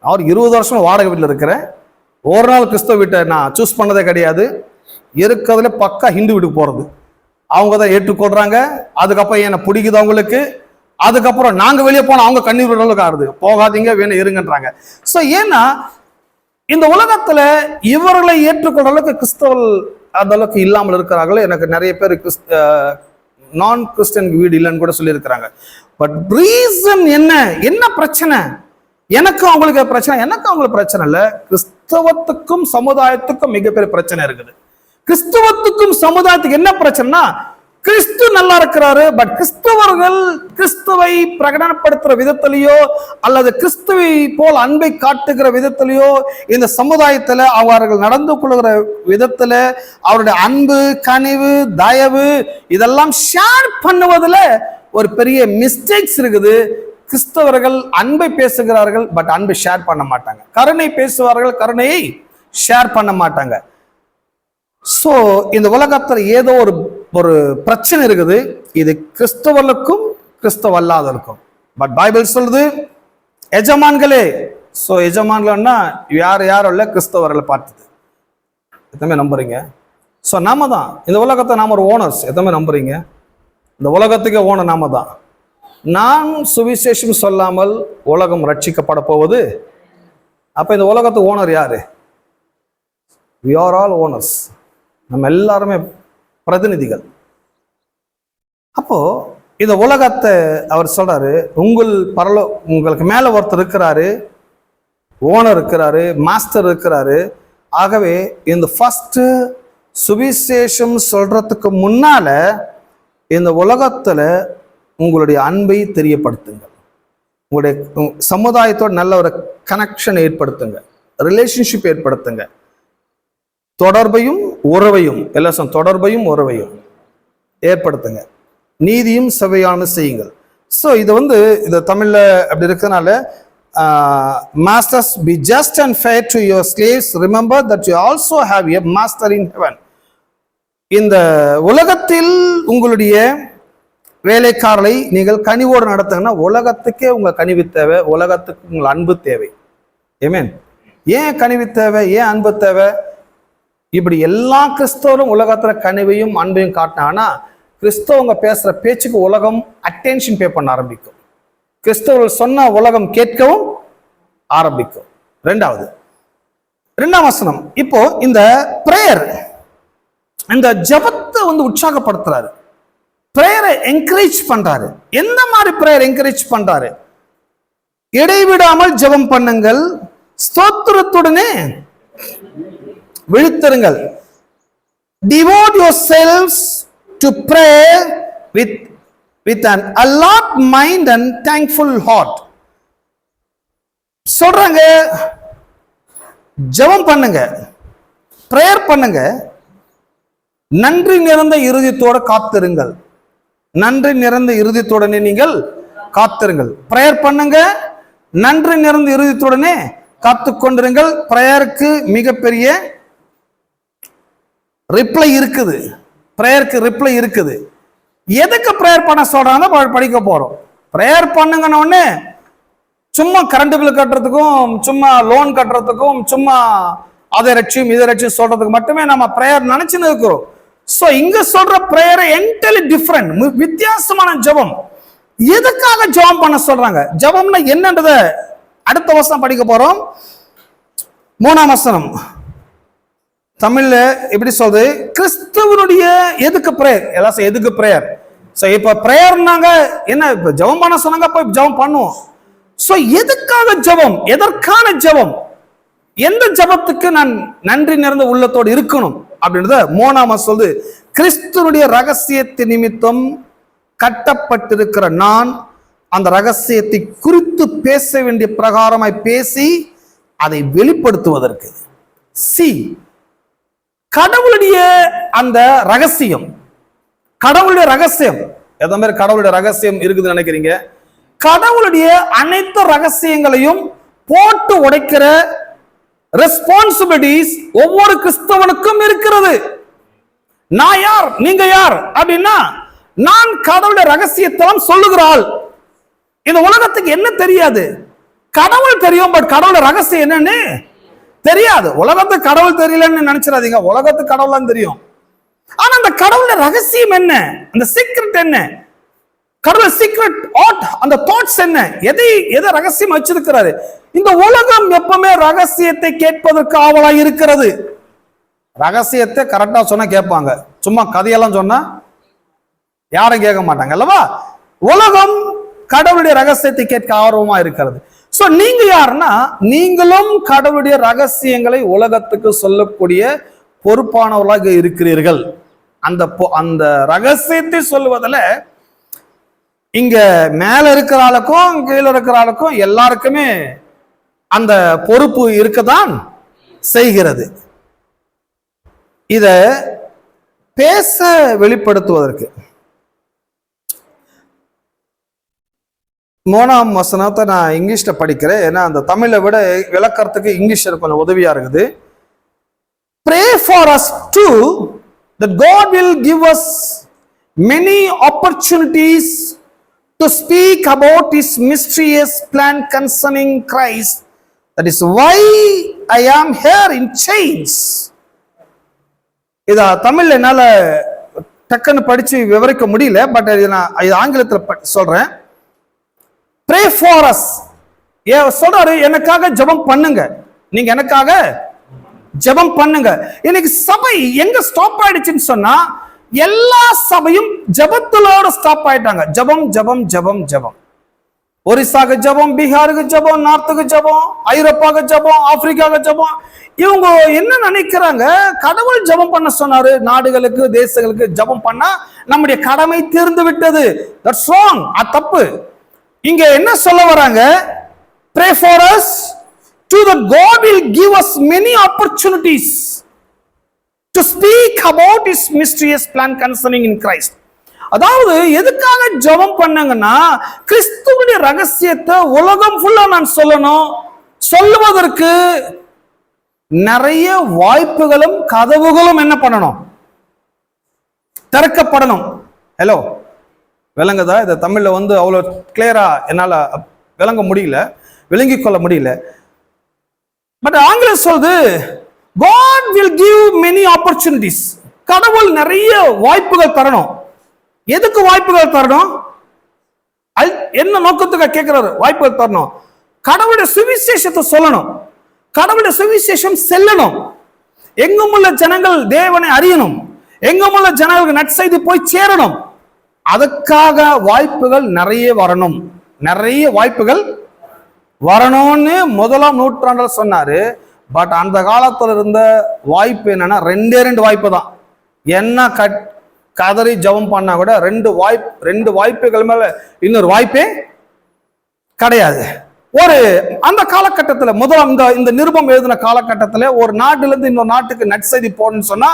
நான் 20 வருஷம் வாடகை வீட்டில் இருக்கிறேன். ஒரு நாள் கிறிஸ்தவ வீட்டை நான் சூஸ் பண்ணதே கிடையாது. இருக்கிறதுல பக்கா ஹிந்து வீட்டுக்கு போறது அவங்க தான் ஏற்றுக்கொள்றாங்க. அதுக்கப்புறம் என்ன பிடிக்குது அவங்களுக்கு. அதுக்கப்புறம் நாங்க வெளியே போனா அவங்க கண்ணீர் அளவுக்கு ஆடுது, போகாதீங்க வேணும் இருங்கன்றாங்க. ஸோ ஏன்னா இந்த உலகத்துல இவர்களை ஏற்றுக்கொள்ள அளவுக்கு கிறிஸ்தவர்கள் அந்த அளவுக்கு இல்லாமல் இருக்கிறார்கள். எனக்கு நிறைய பேர் நான் கிறிஸ்டியன் வீடு இல்லைன்னு கூட சொல்லியிருக்கிறாங்க. பட் ரீசன் என்ன பிரச்சனை? எனக்கும் அவங்களுக்கு பிரச்சனை, எனக்கு அவங்களுக்கு பிரச்சனை இல்லை. கிறிஸ்தவத்துக்கும் சமுதாயத்துக்கும் மிகப்பெரிய பிரச்சனை இருக்குது. கிறிஸ்தவத்துக்கும் சமுதாயத்துக்கு என்ன பிரச்சனைனா, கிறிஸ்து நல்லா இருக்கிறாரு, பட் கிறிஸ்தவர்கள் கிறிஸ்துவை பிரகடனப்படுத்துற விதத்திலேயோ அல்லது கிறிஸ்துவை போல் அன்பை காட்டுகிற விதத்திலேயோ இந்த சமுதாயத்துல அவர்கள் நடந்து கொள்கிற விதத்துல அவருடைய அன்பு, கனிவு, தயவு இதெல்லாம் ஷேர் பண்ணுவதில் ஒரு பெரிய மிஸ்டேக்ஸ் இருக்குது. கிறிஸ்தவர்கள் அன்பை பேசுகிறார்கள், பட் அன்பை ஷேர் பண்ண மாட்டாங்க. கருணை பேசுவார்கள், கருணையை ஷேர் பண்ண மாட்டாங்க. சோ இந்த உலகத்துல ஏதோ ஒரு பிரச்சனை இருக்குது. இது கிறிஸ்தவர்களுக்கும் கிறிஸ்தவ அல்லாதவருக்கும். பட் பைபிள் சொல்லுது எஜமான்களே. சோ எஜமான்கள்னா யாரும் இல்ல, கிறிஸ்தவர்களை பார்த்தது. எத்தனை நம்புறீங்க? சோ நாம தான் இந்த உலகத்தை, நாம ஒரு ஓனர்ஸ். எத்தனை நம்புறீங்க? இந்த உலகத்துக்கே ஓனர் நாம தான். நான் சுவிசேஷம் சொல்லாமல் உலகம் ரட்சிக்கப்பட போவது. அப்ப இந்த உலகத்துக்கு ஓனர் யாரு? we are all owners. நம்ம எல்லாருமே பிரதிநிதிகள். அப்போ இந்த உலகத்தை அவர் சொல்றாரு, உங்களுக்கு மேல ஒருத்தர் இருக்கிறாரு, ஓனர் இருக்கிறாரு, மாஸ்டர் இருக்கிறாரு. ஆகவே இந்த ஃபர்ஸ்ட் சுவிசேஷம் சொல்றதுக்கு முன்னால இந்த உலகத்துல உங்களுடைய அன்பை தெரியப்படுத்துங்க, உங்களுடைய சமுதாயத்தோட நல்ல ஒரு கனெக்ஷன் ஏற்படுத்துங்க, ரிலேஷன்ஷிப் ஏற்படுத்துங்க, தொடர்பையும் உறவையும் தொடர்பையும் உறவையும் ஏற்படுத்துங்க, நீதியும் செவ்வையான செய்யுங்கள். ஸோ இது தமிழ்ல அப்படி இருக்கிறதுனால, masters be just and fair to your slaves, remember that you also have a master in heaven. இந்த உலகத்தில் உங்களுடைய வேலைக்காரரை நீங்கள் கனிவோடு நடத்துங்கன்னா உலகத்துக்கே உங்க கனிவு தேவை, உலகத்துக்கு உங்கள் அன்பு தேவை. ஆமென். ஏன் கனிவு தேவை, ஏன் அன்பு தேவை? இப்படி எல்லா கிறிஸ்தவரும் உலகத்துல கனிவையும் அன்பையும் காட்டினாங்கன்னா கிறிஸ்தவங்க பேசுற பேச்சுக்கு உலகம் அட்டென்ஷன் பே பண்ண ஆரம்பிக்கும். கிறிஸ்தவர்கள் சொன்ன உலகம் கேட்கவும் ஆரம்பிக்கும். ரெண்டாம் வசனம். இப்போ இந்த பிரேயர், இந்த ஜபத்தை உற்சாகப்படுத்துறாரு, பிரேயரை என்கரேஜ் பண்றாரு. எந்த மாதிரி பிரேயர் என்கரேஜ் பண்றாரு? இடைவிடாமல் ஜெபம் பண்ணுங்கள், ஸ்தோத்திரத்துடனே விழித்திருங்கள். Devote yourselves to pray with an alert mind and thankful heart. சொல்றாங்க, ஜெபம் பண்ணுங்க, பிரேயர் பண்ணுங்க, நன்றி நிறைந்த இருதயத்தோட காத்திருங்கள். நன்றி நிறைந்த இருதயத்துடனே நீங்கள் காத்திருங்கள். பிரேயர் பண்ணுங்க, நன்றி நிறைந்த இருதயத்துடனே காத்து கொண்டிருங்கள். பிரேயருக்கு மிகப்பெரிய ரிப்ளை இருக்குது. பிரேயருக்கு ரிப்ளை இருக்குது. எதுக்கு பிரேயர் பண்ண சொல்றாங்க படிக்க போறோம். பிரேயர் பண்ணுங்கன்னு ஒண்ணு சும்மா கரண்ட் பில் கட்டுறதுக்கும், சும்மா லோன் கட்டுறதுக்கும், சும்மா அதை ரட்சியும் இதை ரட்சியும் சொல்றதுக்கு மட்டுமே நம்ம பிரேயர் நினைச்சுன்னு இருக்கிறோம். சோ இங்க சொல்ற பிரேயர் என்டையர்லி டிஃபரண்ட், வித்தியாசமான ஜெபம். எதுக்காக ஜெபம் பண்ண சொல்றாங்க? ஜெபம்னா என்னன்றத அடுத்த வசனம் படிக்க போறோம். 3ஆம் வசனம் தமிழ்ல எப்படி சொல்றது? கிறிஸ்துவனுடைய எதுக்கு பிரேயர், எல்லாம் எதுக்கு பிரேயர்? சோ இப்ப பிரேயர்னாங்க என்ன? இப்ப ஜெபம் பண்ண சொன்னாங்க, போய் ஜெபம் பண்ணுவோம். சோ எதுக்காக ஜெபம், எதற்கான ஜெபம், எந்த ஜெபத்துக்கு நான் நன்றி நிறைந்த உள்ளத்தோடு இருக்கணும் அப்படின்றத 3ஆம் சொல்லுது. கிறிஸ்துனுடைய ரகசியத்தின் நிமித்தம் கட்டப்பட்டிருக்கிற நான் அந்த ரகசியத்தை குறித்து பேச வேண்டிய பிரகாரமாய் பேசி அதை வெளிப்படுத்துவதற்கு. சி, கடவுளுடைய அந்த ரகசியம், கடவுளுடைய ரகசியம் எந்த மாதிரி கடவுளுடைய ரகசியம் இருக்குதுன்னு நினைக்கிறீங்க? கடவுளுடைய அனைத்து ரகசியங்களையும் போட்டு உடைக்கிற ரெஸ்பான்சிபிலிட்டிஸ் ஒவ்வொரு கிறிஸ்தவனுக்கும் இருக்கிறது. நான் யார், நீங்க யார் அப்படின்னா, நான் கடவுளுடைய ரகசியத்தை சொல்லுகிறாள். இந்த உலகத்துக்கு என்ன தெரியாது? கடவுள் தெரியும், பட் கடவுளோட ரகசியம் என்னன்னு தெரியாது. உலகத்துக்கு கடவுள் தெரியலன்னு நினைச்சிடாதீங்க, உலகத்துக்கு கடவுள் தெரியும். ஆனா அந்த கடவுளோட ரகசியம் என்ன, அந்த சீக்ரெட் என்ன, கடவுள் சீக்ரெட் அந்த தாட்ஸ் என்ன, எதை ரகசியம் வச்சிருக்கிறாரு? இந்த உலகம் எப்பவுமே ரகசியத்தை கேட்பதற்கு ஆவலாய் இருக்கிறது. ரகசியத்தை கரெக்டா சொன்னா கேட்பாங்க, சும்மா கதையெல்லாம் சொன்னா யாரும் கேட்க மாட்டாங்க அல்லவா? உலகம் கடவுளுடைய ரகசியத்தை கேட்க ஆர்வமா இருக்கிறது. சோ நீங்க யாருன்னா, நீங்களும் கடவுளுடைய ரகசியங்களை உலகத்துக்கு சொல்லக்கூடிய பொறுப்பானவர்களாக இருக்கிறீர்கள். அந்த ரகசியத்தை சொல்லுவதில் இங்க மேல இருக்கிற ஆளுக்கும் கீழே இருக்கிற ஆளுக்கும் எல்லாருக்குமே அந்த பொறுப்பு இருக்கதான் செய்கிறது. இத பேச வெளிப்படுத்துவதற்கு 3ஆம் வசனத்தை நான் இங்கிலீஷ்ல படிக்கிறேன், ஏன்னா அந்த தமிழை விட விளக்கறதுக்கு இங்கிலீஷ் கொஞ்சம் உதவியா இருக்குது. Pray for us too, that God will give us many opportunities to speak about His mysterious plan concerning Christ. That is why I am here in chains. இத தமிழ்ல என்னால டக்குன்னு படிச்சு விவரிக்க முடியல, பட் நான் ஆங்கிலத்தில் சொல்றேன். Pray for us. சொல்றாரு, எனக்காக ஜெபம் பண்ணுங்க, நீங்க எனக்காக ஜெபம் பண்ணுங்க. இன்னைக்கு சபை எங்க ஸ்டாப் ஆயிடுச்சுன்னு சொன்னா, எல்லா சபையும் ஜெபத்திலோட ஸ்டாப் ஆயிட்டாங்க. ஜெபம் ஜெபம் ஜெபம் ஜெபம். ஒரிசாக்கு ஜெபம், பீகாருக்கு ஜெபம், நார்த்துக்கு ஜெபம், ஐரோப்பாக்கு ஜெபம், ஆப்பிரிக்காவுக்கு ஜெபம். இவங்க என்ன நினைக்கிறாங்க? கடவுள் ஜெபம் பண்ண சொன்னாரு, நாடுகளுக்கு தேசங்களுக்கு ஜெபம் பண்ணா நம்முடைய கடமை தீர்ந்து விட்டது. தட்ஸ் ராங், அது தப்பு. இங்க என்ன சொல்ல வராங்க? Pray for us to that God will give us many opportunities to speak about His mysterious plan concerning in Christ. அதாவது எதுக்காக ஜெபம் பண்ணாங்கன்னா, கிறிஸ்துவுடைய ரகசியத்தை உலகம் ஃபுல்லா நான் சொல்லணும். சொல்லுவதற்கு நிறைய வாய்ப்புகளும் கதவுகளும் என்ன பண்ணணும்? திறக்கப்படணும். ஹலோ, விளங்குதா? இதை தமிழ்ல அவ்வளோ கிளியரா என்னால விளங்க முடியல, விளங்கிக் கொள்ள முடியல. பட் ஆங்கிலம் சொல்லுது, God will give many opportunities. கடவுள் நிறைய வாய்ப்புகள் தரணும். எதுக்கு வாய்ப்புகள் தரணும்? என்ன நோக்கத்துக்கு கேட்கிறாரு? வாய்ப்புகள் தரணும். கடவுளுடைய சுவிசேஷத்தை சொல்லணும், கடவுளுடைய சுவிசேஷம் செல்லணும், எங்கும் உள்ள ஜனங்கள் தேவனை அறியணும், எங்கும் உள்ள ஜனங்களுக்கு நற்செய்தி போய் சேரணும். அதுக்காக வாய்ப்புகள் நிறைய வரணும், நிறைய வாய்ப்புகள் வரணும்னு 1ஆம் நூற்றாண்டில் சொன்னாரு. பட் அந்த காலத்துல இருந்த வாய்ப்பு என்னன்னா, ரெண்டு வாய்ப்பு தான். என்ன கதறி ஜெபம் பண்ணா கூட ரெண்டு வாய்ப்புகள் மேல இன்னொரு வாய்ப்பே கிடையாது. அந்த காலகட்டத்தில் இந்த நிருபம் எழுதின காலகட்டத்தில் ஒரு நாட்டுல இருந்து இன்னொரு நாட்டுக்கு நற்செய்தி போடணும்னு சொன்னா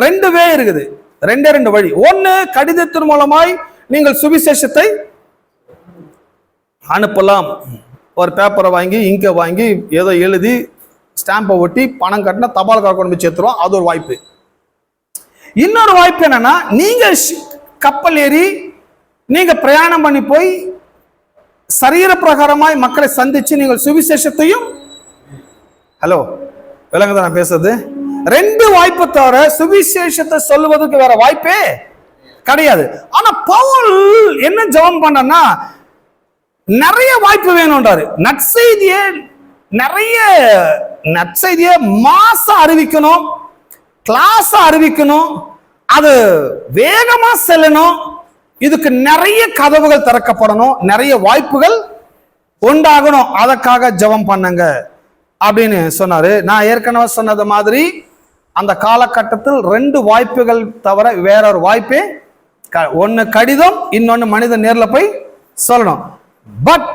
2 வே இருக்குது, 2 வழி. ஒன்னு, கடிதத்தின் மூலமாய் நீங்கள் சுவிசேஷத்தை அனுப்பலாம். ஒரு பேப்பரை வாங்கி, இங்கை வாங்கி, ஏதோ எழுதி ஸ்டாம்பை ஒட்டி பணம் கட்டினா தபால் கொண்டு போய் சேர்த்துருவோம், அது ஒரு வாய்ப்பு. இன்னொரு வாய்ப்பு என்னன்னா, நீங்க கப்பல் ஏறி நீங்க பிரயாணம் பண்ணி போய் சரீர பிரகாரமாய் மக்களை சந்திச்சு நீங்கள் சுவிசேஷத்தையும். ஹலோ, விளங்குதா நான் பேசுறது? 2 வாய்ப்பு தவிர சுவிசேஷத்தை சொல்லுவதற்கு வேற வாய்ப்பே கிடையாது. ஆனா பவுல் என்ன ஜெபம் பண்ணா, நிறைய வாய்ப்பு வேணும்ன்றாரு. நற்செய்தியை மாசா அறிவிக்கணும், கிளாஸ் அறிவிக்கணும், அது வேகமா செல்லணும். இதுக்கு நிறைய கதவுகள் திறக்கப்படணும், நிறைய வாய்ப்புகள் உண்டாகணும். அதற்காக ஜெபம் பண்ணுங்க அப்படின்னு சொன்னாரு. நான் ஏற்கனவே சொன்னது மாதிரி அந்த காலகட்டத்தில் 2 வாய்ப்புகள் தவிர வேற ஒரு வாய்ப்பே, ஒன்னு கடிதம், இன்னொன்னு மனிதன் நேர்ல போய் சொல்லணும். பட்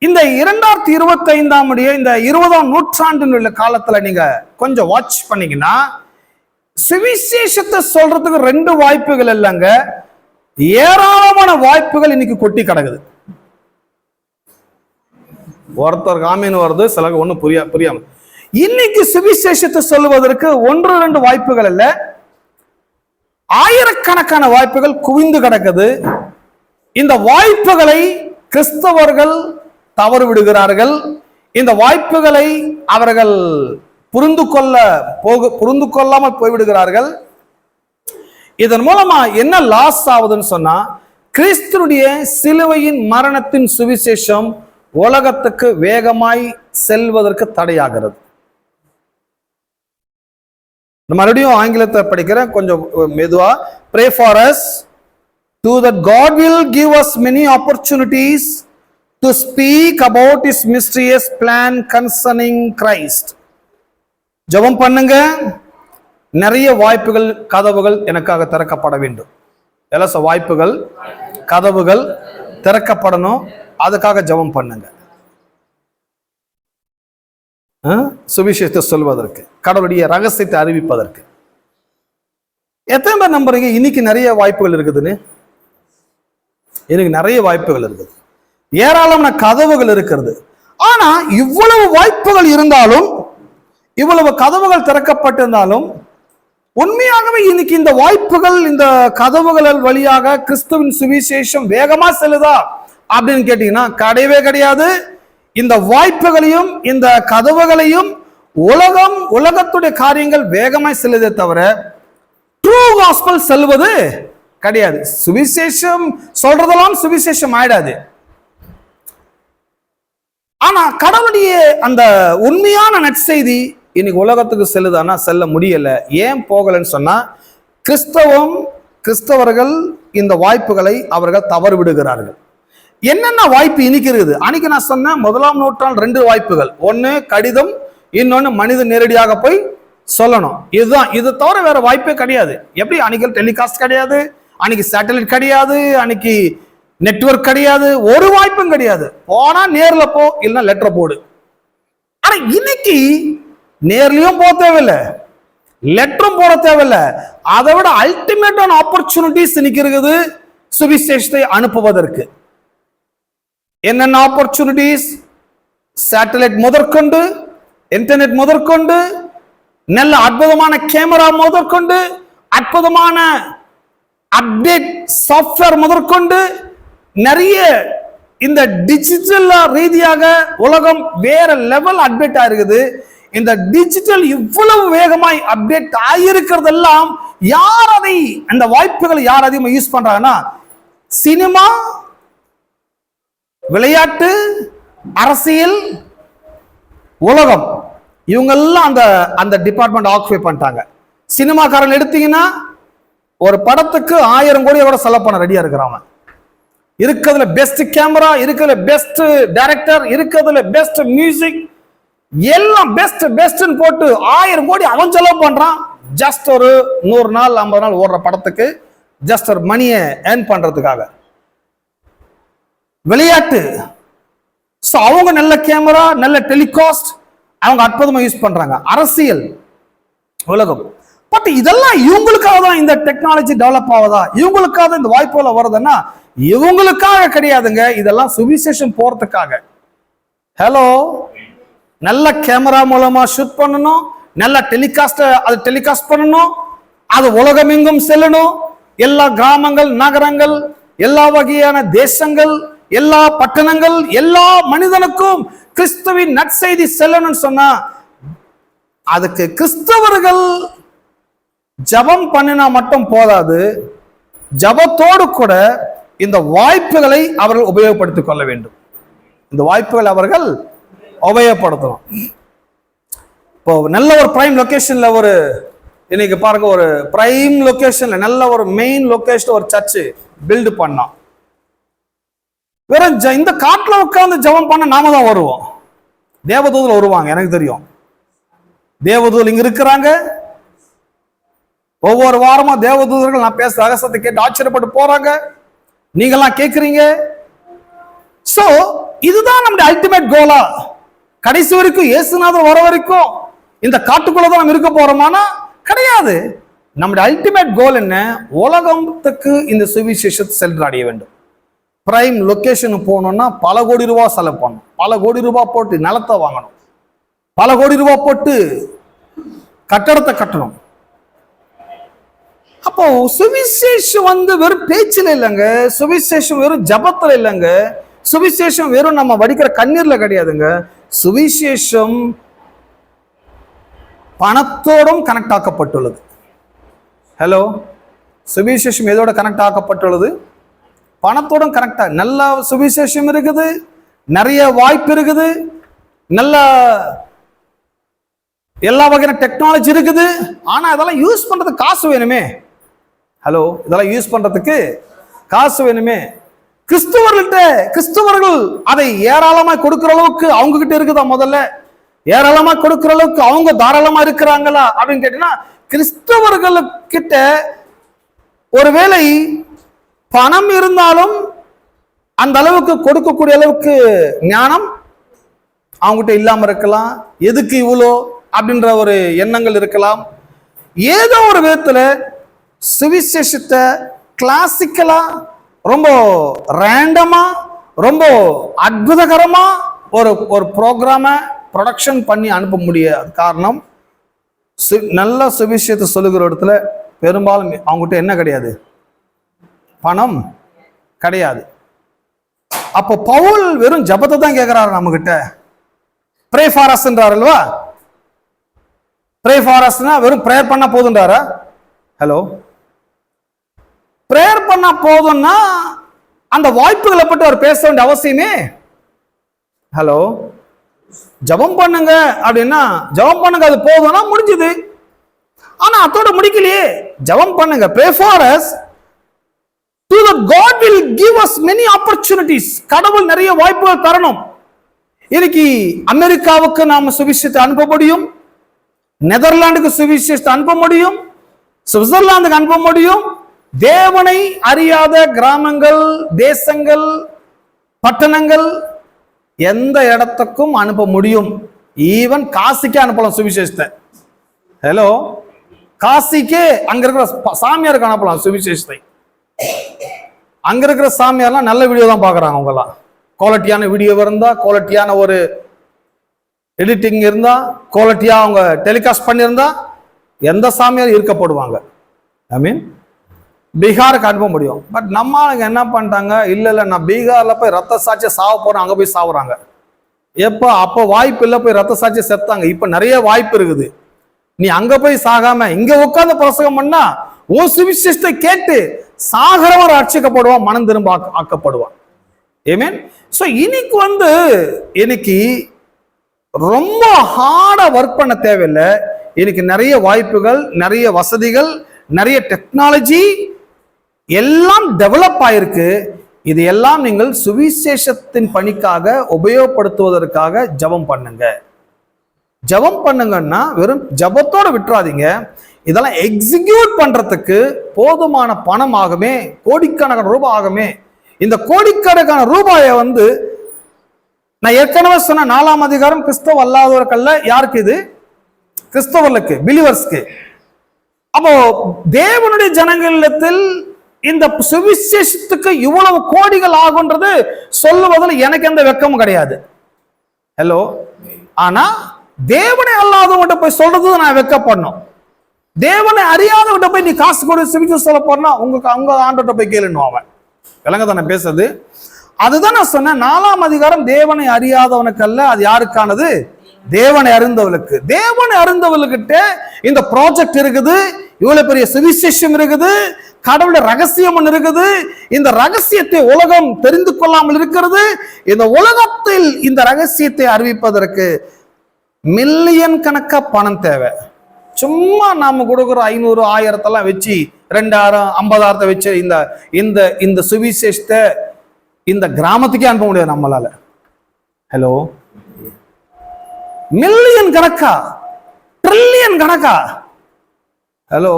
இந்த 2025 இந்த 20ஆம் நூற்றாண்டில் உள்ள காலத்துல நீங்க கொஞ்சம் வாட்ச் பண்ணீங்கன்னா, சுவிசேஷத்தை சொல்றதுக்கு 2 வாய்ப்புகள் இல்லைங்க, ஏராளமான வாய்ப்புகள் இன்னைக்கு கொட்டி கிடக்குது. ஒருத்தருக்கு ஆமீன் வருது, சில ஒண்ணு புரியாம. இன்னைக்கு சுவிசேஷத்தை சொல்லுவதற்கு 1-2 வாய்ப்புகள் இல்ல, ஆயிரக்கணக்கான வாய்ப்புகள் குவிந்து கிடக்குது. இந்த வாய்ப்புகளை கிறிஸ்தவர்கள் தவறு விடுகிறார்கள். இந்த வாய்ப்புகளை அவர்கள் புரிந்து கொள்ளாமல் போய்விடுகிறார்கள். இதன் மூலமா என்ன லாஸ் ஆகுதுன்னு சொன்னா, கிறிஸ்துடைய சிலுவையின் மரணத்தின் சுவிசேஷம் உலகத்துக்கு வேகமாய் செல்வதற்கு தடையாகிறது. மறுபடியும் ஆங்கிலத்தை படிக்கிறேன், கொஞ்சம் மெதுவா. Pray for us to that God will give us many opportunities to speak about his mysterious plan concerning Christ. ஜெபம் பண்ணுங்க, நிறைய வாய்ப்புகள், கதவுகள் எனக்காக திறக்கப்பட வேண்டும். எல்லாம் வாய்ப்புகள், கதவுகள் திறக்கப்படணும். அதுக்காக ஜெபம் பண்ணுங்க. சுவிசேஷத்தை சொல்வதற்கு, கடவுளுடைய ரகசியத்தை அறிவிப்பதற்கு. எத்தனை பேர் நம்புறீங்க இன்னைக்கு நிறைய வாய்ப்புகள் இருக்குதுன்னு? எனக்கு நிறைய வாய்ப்புகள் இருக்குது, ஏராளமான கதவுகள் இருக்கிறது. ஆனா இவ்வளவு வாய்ப்புகள் இருந்தாலும், இவ்வளவு கதவுகள் திறக்கப்பட்டிருந்தாலும், உண்மையாகவே இன்னைக்கு இந்த வாய்ப்புகள், இந்த கதவுகள் வழியாக கிறிஸ்துவின் சுவிசேஷம் வேகமா செல்லுதா அப்படின்னு கேட்டீங்கன்னா கிடையவே கிடையாது. இந்த வாய்ப்புகளையும் இந்த கதவுகளையும் உலகத்துடைய காரியங்கள் வேகமாய் செல்லுதே தவிர ட்ரூ காஸ்பல் செல்வது கிடையாது. சுவிசேஷம் சொல்றதெல்லாம் சுவிசேஷம் ஆயிடாது. ஆனா கடவுளுடைய அந்த உண்மையான நற்செய்தி இன்னைக்கு உலகத்துக்கு செல்லுதானா? செல்ல முடியல. ஏன் போகலன்னு சொன்னா, கிறிஸ்தவர்கள் இந்த வாய்ப்புகளை அவர்கள் தவறு விடுகிறார்கள். என்னென்ன வாய்ப்பு இன்னைக்கு இருக்குது? அன்னைக்கு நான் சொன்னேன், 1ஆம் நூற்றாண்டு 2 வாய்ப்புகள், ஒன்னு கடிதம், இன்னொன்னு மனிதன் நேரடியாக போய் சொல்லணும். இதுதான், இது தவிர வேற வாய்ப்பே கிடையாது. எப்படி அன்னைக்கு டெலிகாஸ்ட் கிடையாது, அன்னைக்கு சேட்டலைட் கிடையாது, அன்னைக்கு நெட்வொர்க் கிடையாது, ஒரு வாய்ப்பும் கிடையாது. போனா நேர்ல போ, இல்லைன்னா லெட்டர் போடு. ஆனா இன்னைக்கு நேர்லயும் போக தேவையில்லை, லெட்டரும் போட தேவையில்லை. அதை விட அல்டிமேட்டான ஆப்பர்ச்சுனிட்டிஸ் இன்னைக்கு இருக்குது சுவிசேஷத்தை அனுப்புவதற்கு. என்னென்ன ஆப்பர்ச்சுனிட்டிஸ்? சேட்டலைட் முதற்கொண்டு, இன்டர்நெட் முதற்கொண்டு, நல்ல அற்புதமான கேமரா முதற்கொண்டு, அற்புதமான அப்டேட் சாஃப்ட்வேர் முதற்கொண்டு, நிறைய இந்த டிஜிட்டல் ரீதியாக உலகம் வேற லெவல் அப்டேட் ஆயிருக்குது. இந்த டிஜிட்டல் இவ்வளவு வேகமாய் அப்டேட் ஆயிருக்கிறதெல்லாம் யார் அதை, அந்த வாய்ப்புகளை யார் அதிகமாக யூஸ் பண்றாங்கன்னா, சினிமா, விளையாட்டு, அரசியல், உலகம், இவங்கெல்லாம் அந்த டிபார்ட்மெண்ட் ஆக்குபை பண்ணிட்டாங்க. சினிமாக்காரன் எடுத்தீங்கன்னா ஒரு படத்துக்கு 1000 கோடி கூட செலவு பண்ண ரெடியா இருக்கிறாங்க. இருக்கிறதுல பெஸ்ட் கேமரா, இருக்கிறதுல பெஸ்ட் டைரக்டர், இருக்கிறதுல பெஸ்ட் மியூசிக், எல்லாம் பெஸ்ட்னு போட்டு 1000 கோடி அவன் செலவு பண்றான். ஜஸ்ட் ஒரு 100 நாள் 50 நாள் ஓடுற படத்துக்கு ஜஸ்ட் ஒரு மணியை ஏர்ன் பண்றதுக்காக. விளையாட்டு, அவங்க நல்ல கேமரா, நல்ல டெலிகாஸ்ட், அவங்க அற்புதமா யூஸ் பண்றாங்க. அரசியல், உலகம். பட் இதெல்லாம் இவங்களுக்காக தான் இந்த டெக்னாலஜி டெவலப் ஆகுதா? இவங்களுக்காக இந்த வாய்ப்புல வருதுன்னா இவங்களுக்காக கிடையாதுங்க. இதெல்லாம் சுவிசேஷம் போறதுக்காக. ஹலோ, நல்ல கேமரா மூலமா ஷூட் பண்ணணும், நல்ல டெலிகாஸ்ட் பண்ணணும், அது உலகம் எங்கும் செல்லணும். எல்லா கிராமங்கள், நகரங்கள், எல்லா வகையான தேசங்கள், எல்லா பட்டணங்கள், எல்லா மனிதனுக்கும் கிறிஸ்துவின் நற்செய்தி செல்லணும்னு சொன்னா அதுக்கு கிறிஸ்தவர்கள் ஜபம் பண்ணினா மட்டும் போதாது. ஜபத்தோடு கூட இந்த வாய்ப்புகளை அவர்கள் உபயோகப்படுத்திக் கொள்ள வேண்டும். இந்த வாய்ப்புகளை அவர்கள் உபயோகப்படுத்தணும். இப்போ நல்ல ஒரு பிரைம் லொகேஷன்ல, ஒரு இன்னைக்கு பாருங்க, ஒரு பிரைம் லொகேஷன்ல நல்ல ஒரு மெயின் லொகேஷன் ஒரு சர்ச் பில்டு பண்ணோம். வெறும் இந்த காட்டுல உட்கார்ந்து ஜபம் பண்ண நாம தான் வருவோம். தேவதூதர் வருவாங்க, எனக்கு தெரியும். தேவதூதர் இங்க இருக்கிறாங்க, ஒவ்வொரு வாரமா தேவதூதர்கள் நான் பேச ரகசியத்தை கேட்டு ஆச்சரியப்பட்டு போறாங்க. நீங்கெல்லாம் கேட்குறீங்க. சோ இதுதான் நம்முடைய அல்டிமேட் கோலா? கடைசி வரைக்கும் இயேசுநாதர் வர வரைக்கும் இந்த காட்டுக்குள்ளதான் நம்ம இருக்க போறோமானா கிடையாது. நம்முடைய அல்டிமேட் கோல் என்ன? உலகத்துக்கு இந்த சுவிசேஷத்தை சென்றடைய வேண்டும். பிரைம் லொகேஷனுக்கு போகணும்னா பல கோடி ரூபாய் செலவு பண்ணணும், பல கோடி ரூபாய் போட்டு நிலத்தை வாங்கணும், பல கோடி ரூபாய் போட்டு கட்டடத்தை கட்டணும். அப்போ சுவிசேஷம் வெறும் பேச்சில் இல்லைங்க, சுவிசேஷம் வெறும் ஜபத்துல இல்லைங்க, சுவிசேஷம் வெறும் நம்ம வடிக்கிற கண்ணீர்ல கிடையாதுங்க. சுவிசேஷம் பணத்தோடும் கனெக்ட் ஆக்கப்பட்டுள்ளது. ஹலோ, சுவிசேஷம் எதோட கனெக்ட் ஆக்கப்பட்டுள்ளது? பணத்தோடும் கனெக்ட். நல்ல சுவிசேஷம் இருக்குது, நிறைய வாய்ப்பு இருக்குது, நல்ல எல்லா வகையான டெக்னாலஜி இருக்குது. ஆனா இதெல்லாம் யூஸ் பண்றதுக்கு காசு வேணுமே. ஹலோ, இதெல்லாம் யூஸ் பண்றதுக்கு காசு வேணுமே. கிறிஸ்தவர்கள் அதை ஏராளமா கொடுக்கிற அளவுக்கு அவங்க கிட்ட இருக்குதா? முதல்ல ஏராளமா கொடுக்கிற அளவுக்கு அவங்க தாராளமா இருக்கிறாங்களா அப்படின்னு கேட்டீங்கன்னா, கிறிஸ்தவர்கள் கிட்ட ஒருவேளை பணம் இருந்தாலும் அந்த அளவுக்கு கொடுக்கக்கூடிய அளவுக்கு ஞானம் அவங்ககிட்ட இல்லாம இருக்கலாம். எதுக்கு இவ்வளோ அப்படின்ற ஒரு எண்ணங்கள் இருக்கலாம். ஏதோ ஒரு விதத்துல சுவிசேஷத்தை கிளாசிக்கலா, ரொம்ப ரேண்டமா, ரொம்ப அற்புதகரமா ஒரு ப்ரோக்ராம ப்ரொடக்ஷன் பண்ணி அனுப்ப முடியாது. காரணம், நல்ல சுவிசேஷத்தை சொல்லுகிற இடத்துல பெரும்பாலும் அவங்ககிட்ட என்ன கிடையாது? பணம் கிடையாது. அப்போ பவுல் வெறும் ஜபத்தை தான் கேட்கிறாரு நம்ம கிட்ட. ப்ரே ஃபார் அஸ்ன்றார் அல்வா? ப்ரே ஃபார் அஸ்னா வெறும் ப்ரேயர் பண்ணா போதுன்றாரா? ஹலோ, பிரேயர் பண்ணா போதும்னா அந்த வாய்ப்புகளை பற்றி அவர் பேச வேண்டிய அவசியமே? ஹலோ, ஜபம் பண்ணுங்க அப்படின்னா ஜபம் பண்ணுங்க, அது போதும்னா முடிஞ்சது. ஆனா அதோட முடிக்கலையே. ஜபம் பண்ணுங்க, pray for us so that God will give us many opportunities. கடவுள் நிறைய வாய்ப்புகள் தரணும். இன்னைக்கு அமெரிக்காவுக்கு நாம சுவிசேஷத்தை அனுப்ப முடியும், நெதர்லாந்துக்கு சுவிசேஷத்தை அனுப்ப முடியும், சுவிட்சர்லாந்துக்கு அனுப்ப முடியும். தேவனை அறியாத கிராமங்கள், தேசங்கள், பட்டணங்கள் எந்த இடத்துக்கும் அனுப்ப முடியும். ஈவன் காசிக்கே அனுப்பலாம் சுவிசேஷத்தை. ஹலோ, காசிக்கே அங்க இருக்கிற சாமியாருக்கு அனுப்பலாம் சுவிசேஷத்தை. அங்க இருக்கிற சாமியார்லாம் நல்ல வீடியோ தான் பாக்குறாங்க. அவங்கெல்லாம் குவாலிட்டியான வீடியோ இருந்தா, குவாலிட்டியான ஒரு எடிட்டிங் இருந்தா, குவாலிட்டியா அவங்க டெலிகாஸ்ட் பண்ணியிருந்தா எந்த சாமியார் ஈர்க்கப்படுவாங்க. ஐ மீன் பீகாருக்கு அனுப்ப முடியும். பட் நம்ம ஆளுங்க என்ன பண்ணிட்டாங்க? இல்ல நான் பீகார்ல போய் ரத்த சாட்சியை சாவ போறேன், அங்க போய் சாவுறாங்க. எப்போ? அப்போ வாய்ப்பு இல்லை, போய் ரத்த சாட்சியை செத்தாங்க. இப்ப நிறைய வாய்ப்பு இருக்குது. நீ அங்க போய் சாகாம இங்க உட்கார்ந்து பிரசங்கம் பண்ணா ஓ சுவிசேஷத்தை கேட்டு சாகரவர் ரட்சிக்கப்படுவான், மனம் திரும்ப ஆக்கப்படுவான். ஆமென். சோ இன்னைக்கு ரொம்ப ஹார்டா ஒர்க் பண்ண தேவையில்லை. இன்னைக்கு நிறைய வாய்ப்புகள், நிறைய வசதிகள், நிறைய டெக்னாலஜி எல்லாம் டெவலப் ஆயிருக்கு. இது எல்லாம் நீங்கள் சுவிசேஷத்தின் பணிக்காக உபயோகப்படுத்துவதற்காக ஜபம் பண்ணுங்க. ஜபம் பண்ணுங்கன்னா வெறும் ஜபத்தோட விட்டுறாதீங்க. இதெல்லாம் எக்ஸிக்யூட் பண்றதுக்கு போதுமான பணம் ஆகுமே, கோடிக்கணக்கான ரூபாய் ஆகுமே. இந்த கோடிக்கணக்கான ரூபாயை நான் ஏற்கனவே சொன்ன 4ஆம் அதிகாரம் கிறிஸ்தவ அல்லாதவர்கள்ல யாருக்கு? இது கிறிஸ்தவர்களுக்கு, பிலிவர்ஸ்க்கு. அப்போ தேவனுடைய ஜனங்களிடத்தில் இந்த சுவிசேஷத்துக்கு இவ்வளவு கோடிகள் ஆகுன்றது சொல்லுவதில் எனக்கு எந்த வெக்கமும் கிடையாது. ஹலோ, ஆனா தேவனை அல்லாதவங்கிட்ட போய் சொல்றது நான் வெக்கப்படணும். தேவனை அறியாதவங்கிட்ட போய் நீ காசு கொடு சுவிசேஷம் சொல்ல போறனா உங்க ஆண்டோட்ட போய் கேளுன்னு அவன் விளங்க தானே பேசுறது. அதுதான் நான் சொன்னேன். 4ஆம் அதிகாரம் தேவனை அறியாதவனுக்கு அல்ல, அது யாருக்கானது? தேவனை அறிந்தவளுக்கு. தேவனை அறிந்தவள்கிட்ட இந்த ப்ராஜெக்ட் இருக்குது, இவ்வளவு பெரிய சுவிசேஷம் இருக்குது, கடவுள ரகசியம் இருக்குது. இந்த ரகசியத்தை உலகம் தெரிந்து கொள்ளாமல் இருக்கிறது. இந்த உலகத்தில் இந்த ரகசியத்தை அறிவிப்பதற்கு மில்லியன் கணக்கா பணம் தேவை. சும்மா நாம கொடுக்குற 500 1000 வச்சு 2000 50,000 வச்சு இந்த சுவிசேஷத்தை இந்த கிராமத்துக்கே அனுப்ப முடியாது நம்மளால. ஹலோ, மில்லியன் கணக்கா, ட்ரில்லியன் கணக்கா. ஹலோ,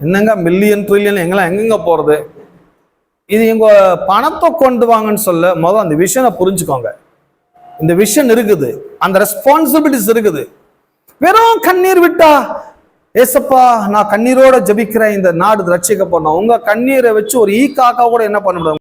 என்னங்க மில்லியன் ட்ரில்லியன் எங்கெல்லாம் எங்கெங்க போறது? இது எங்க பணத்தை கொண்டு வாங்கன்னு சொல்ல முதல் அந்த விஷனை புரிஞ்சுக்கோங்க. இந்த விஷன் இருக்குது, அந்த ரெஸ்பான்சிபிலிட்டிஸ் இருக்குது. வெறும் கண்ணீர் விட்டா, ஏசப்பா நான் கண்ணீரோட ஜபிக்கிறேன் இந்த நாடு ரட்சிக்கப்படணும், உங்க கண்ணீரை வச்சு ஒரு ஈ காக்கா கூட என்ன பண்ண முடியாது.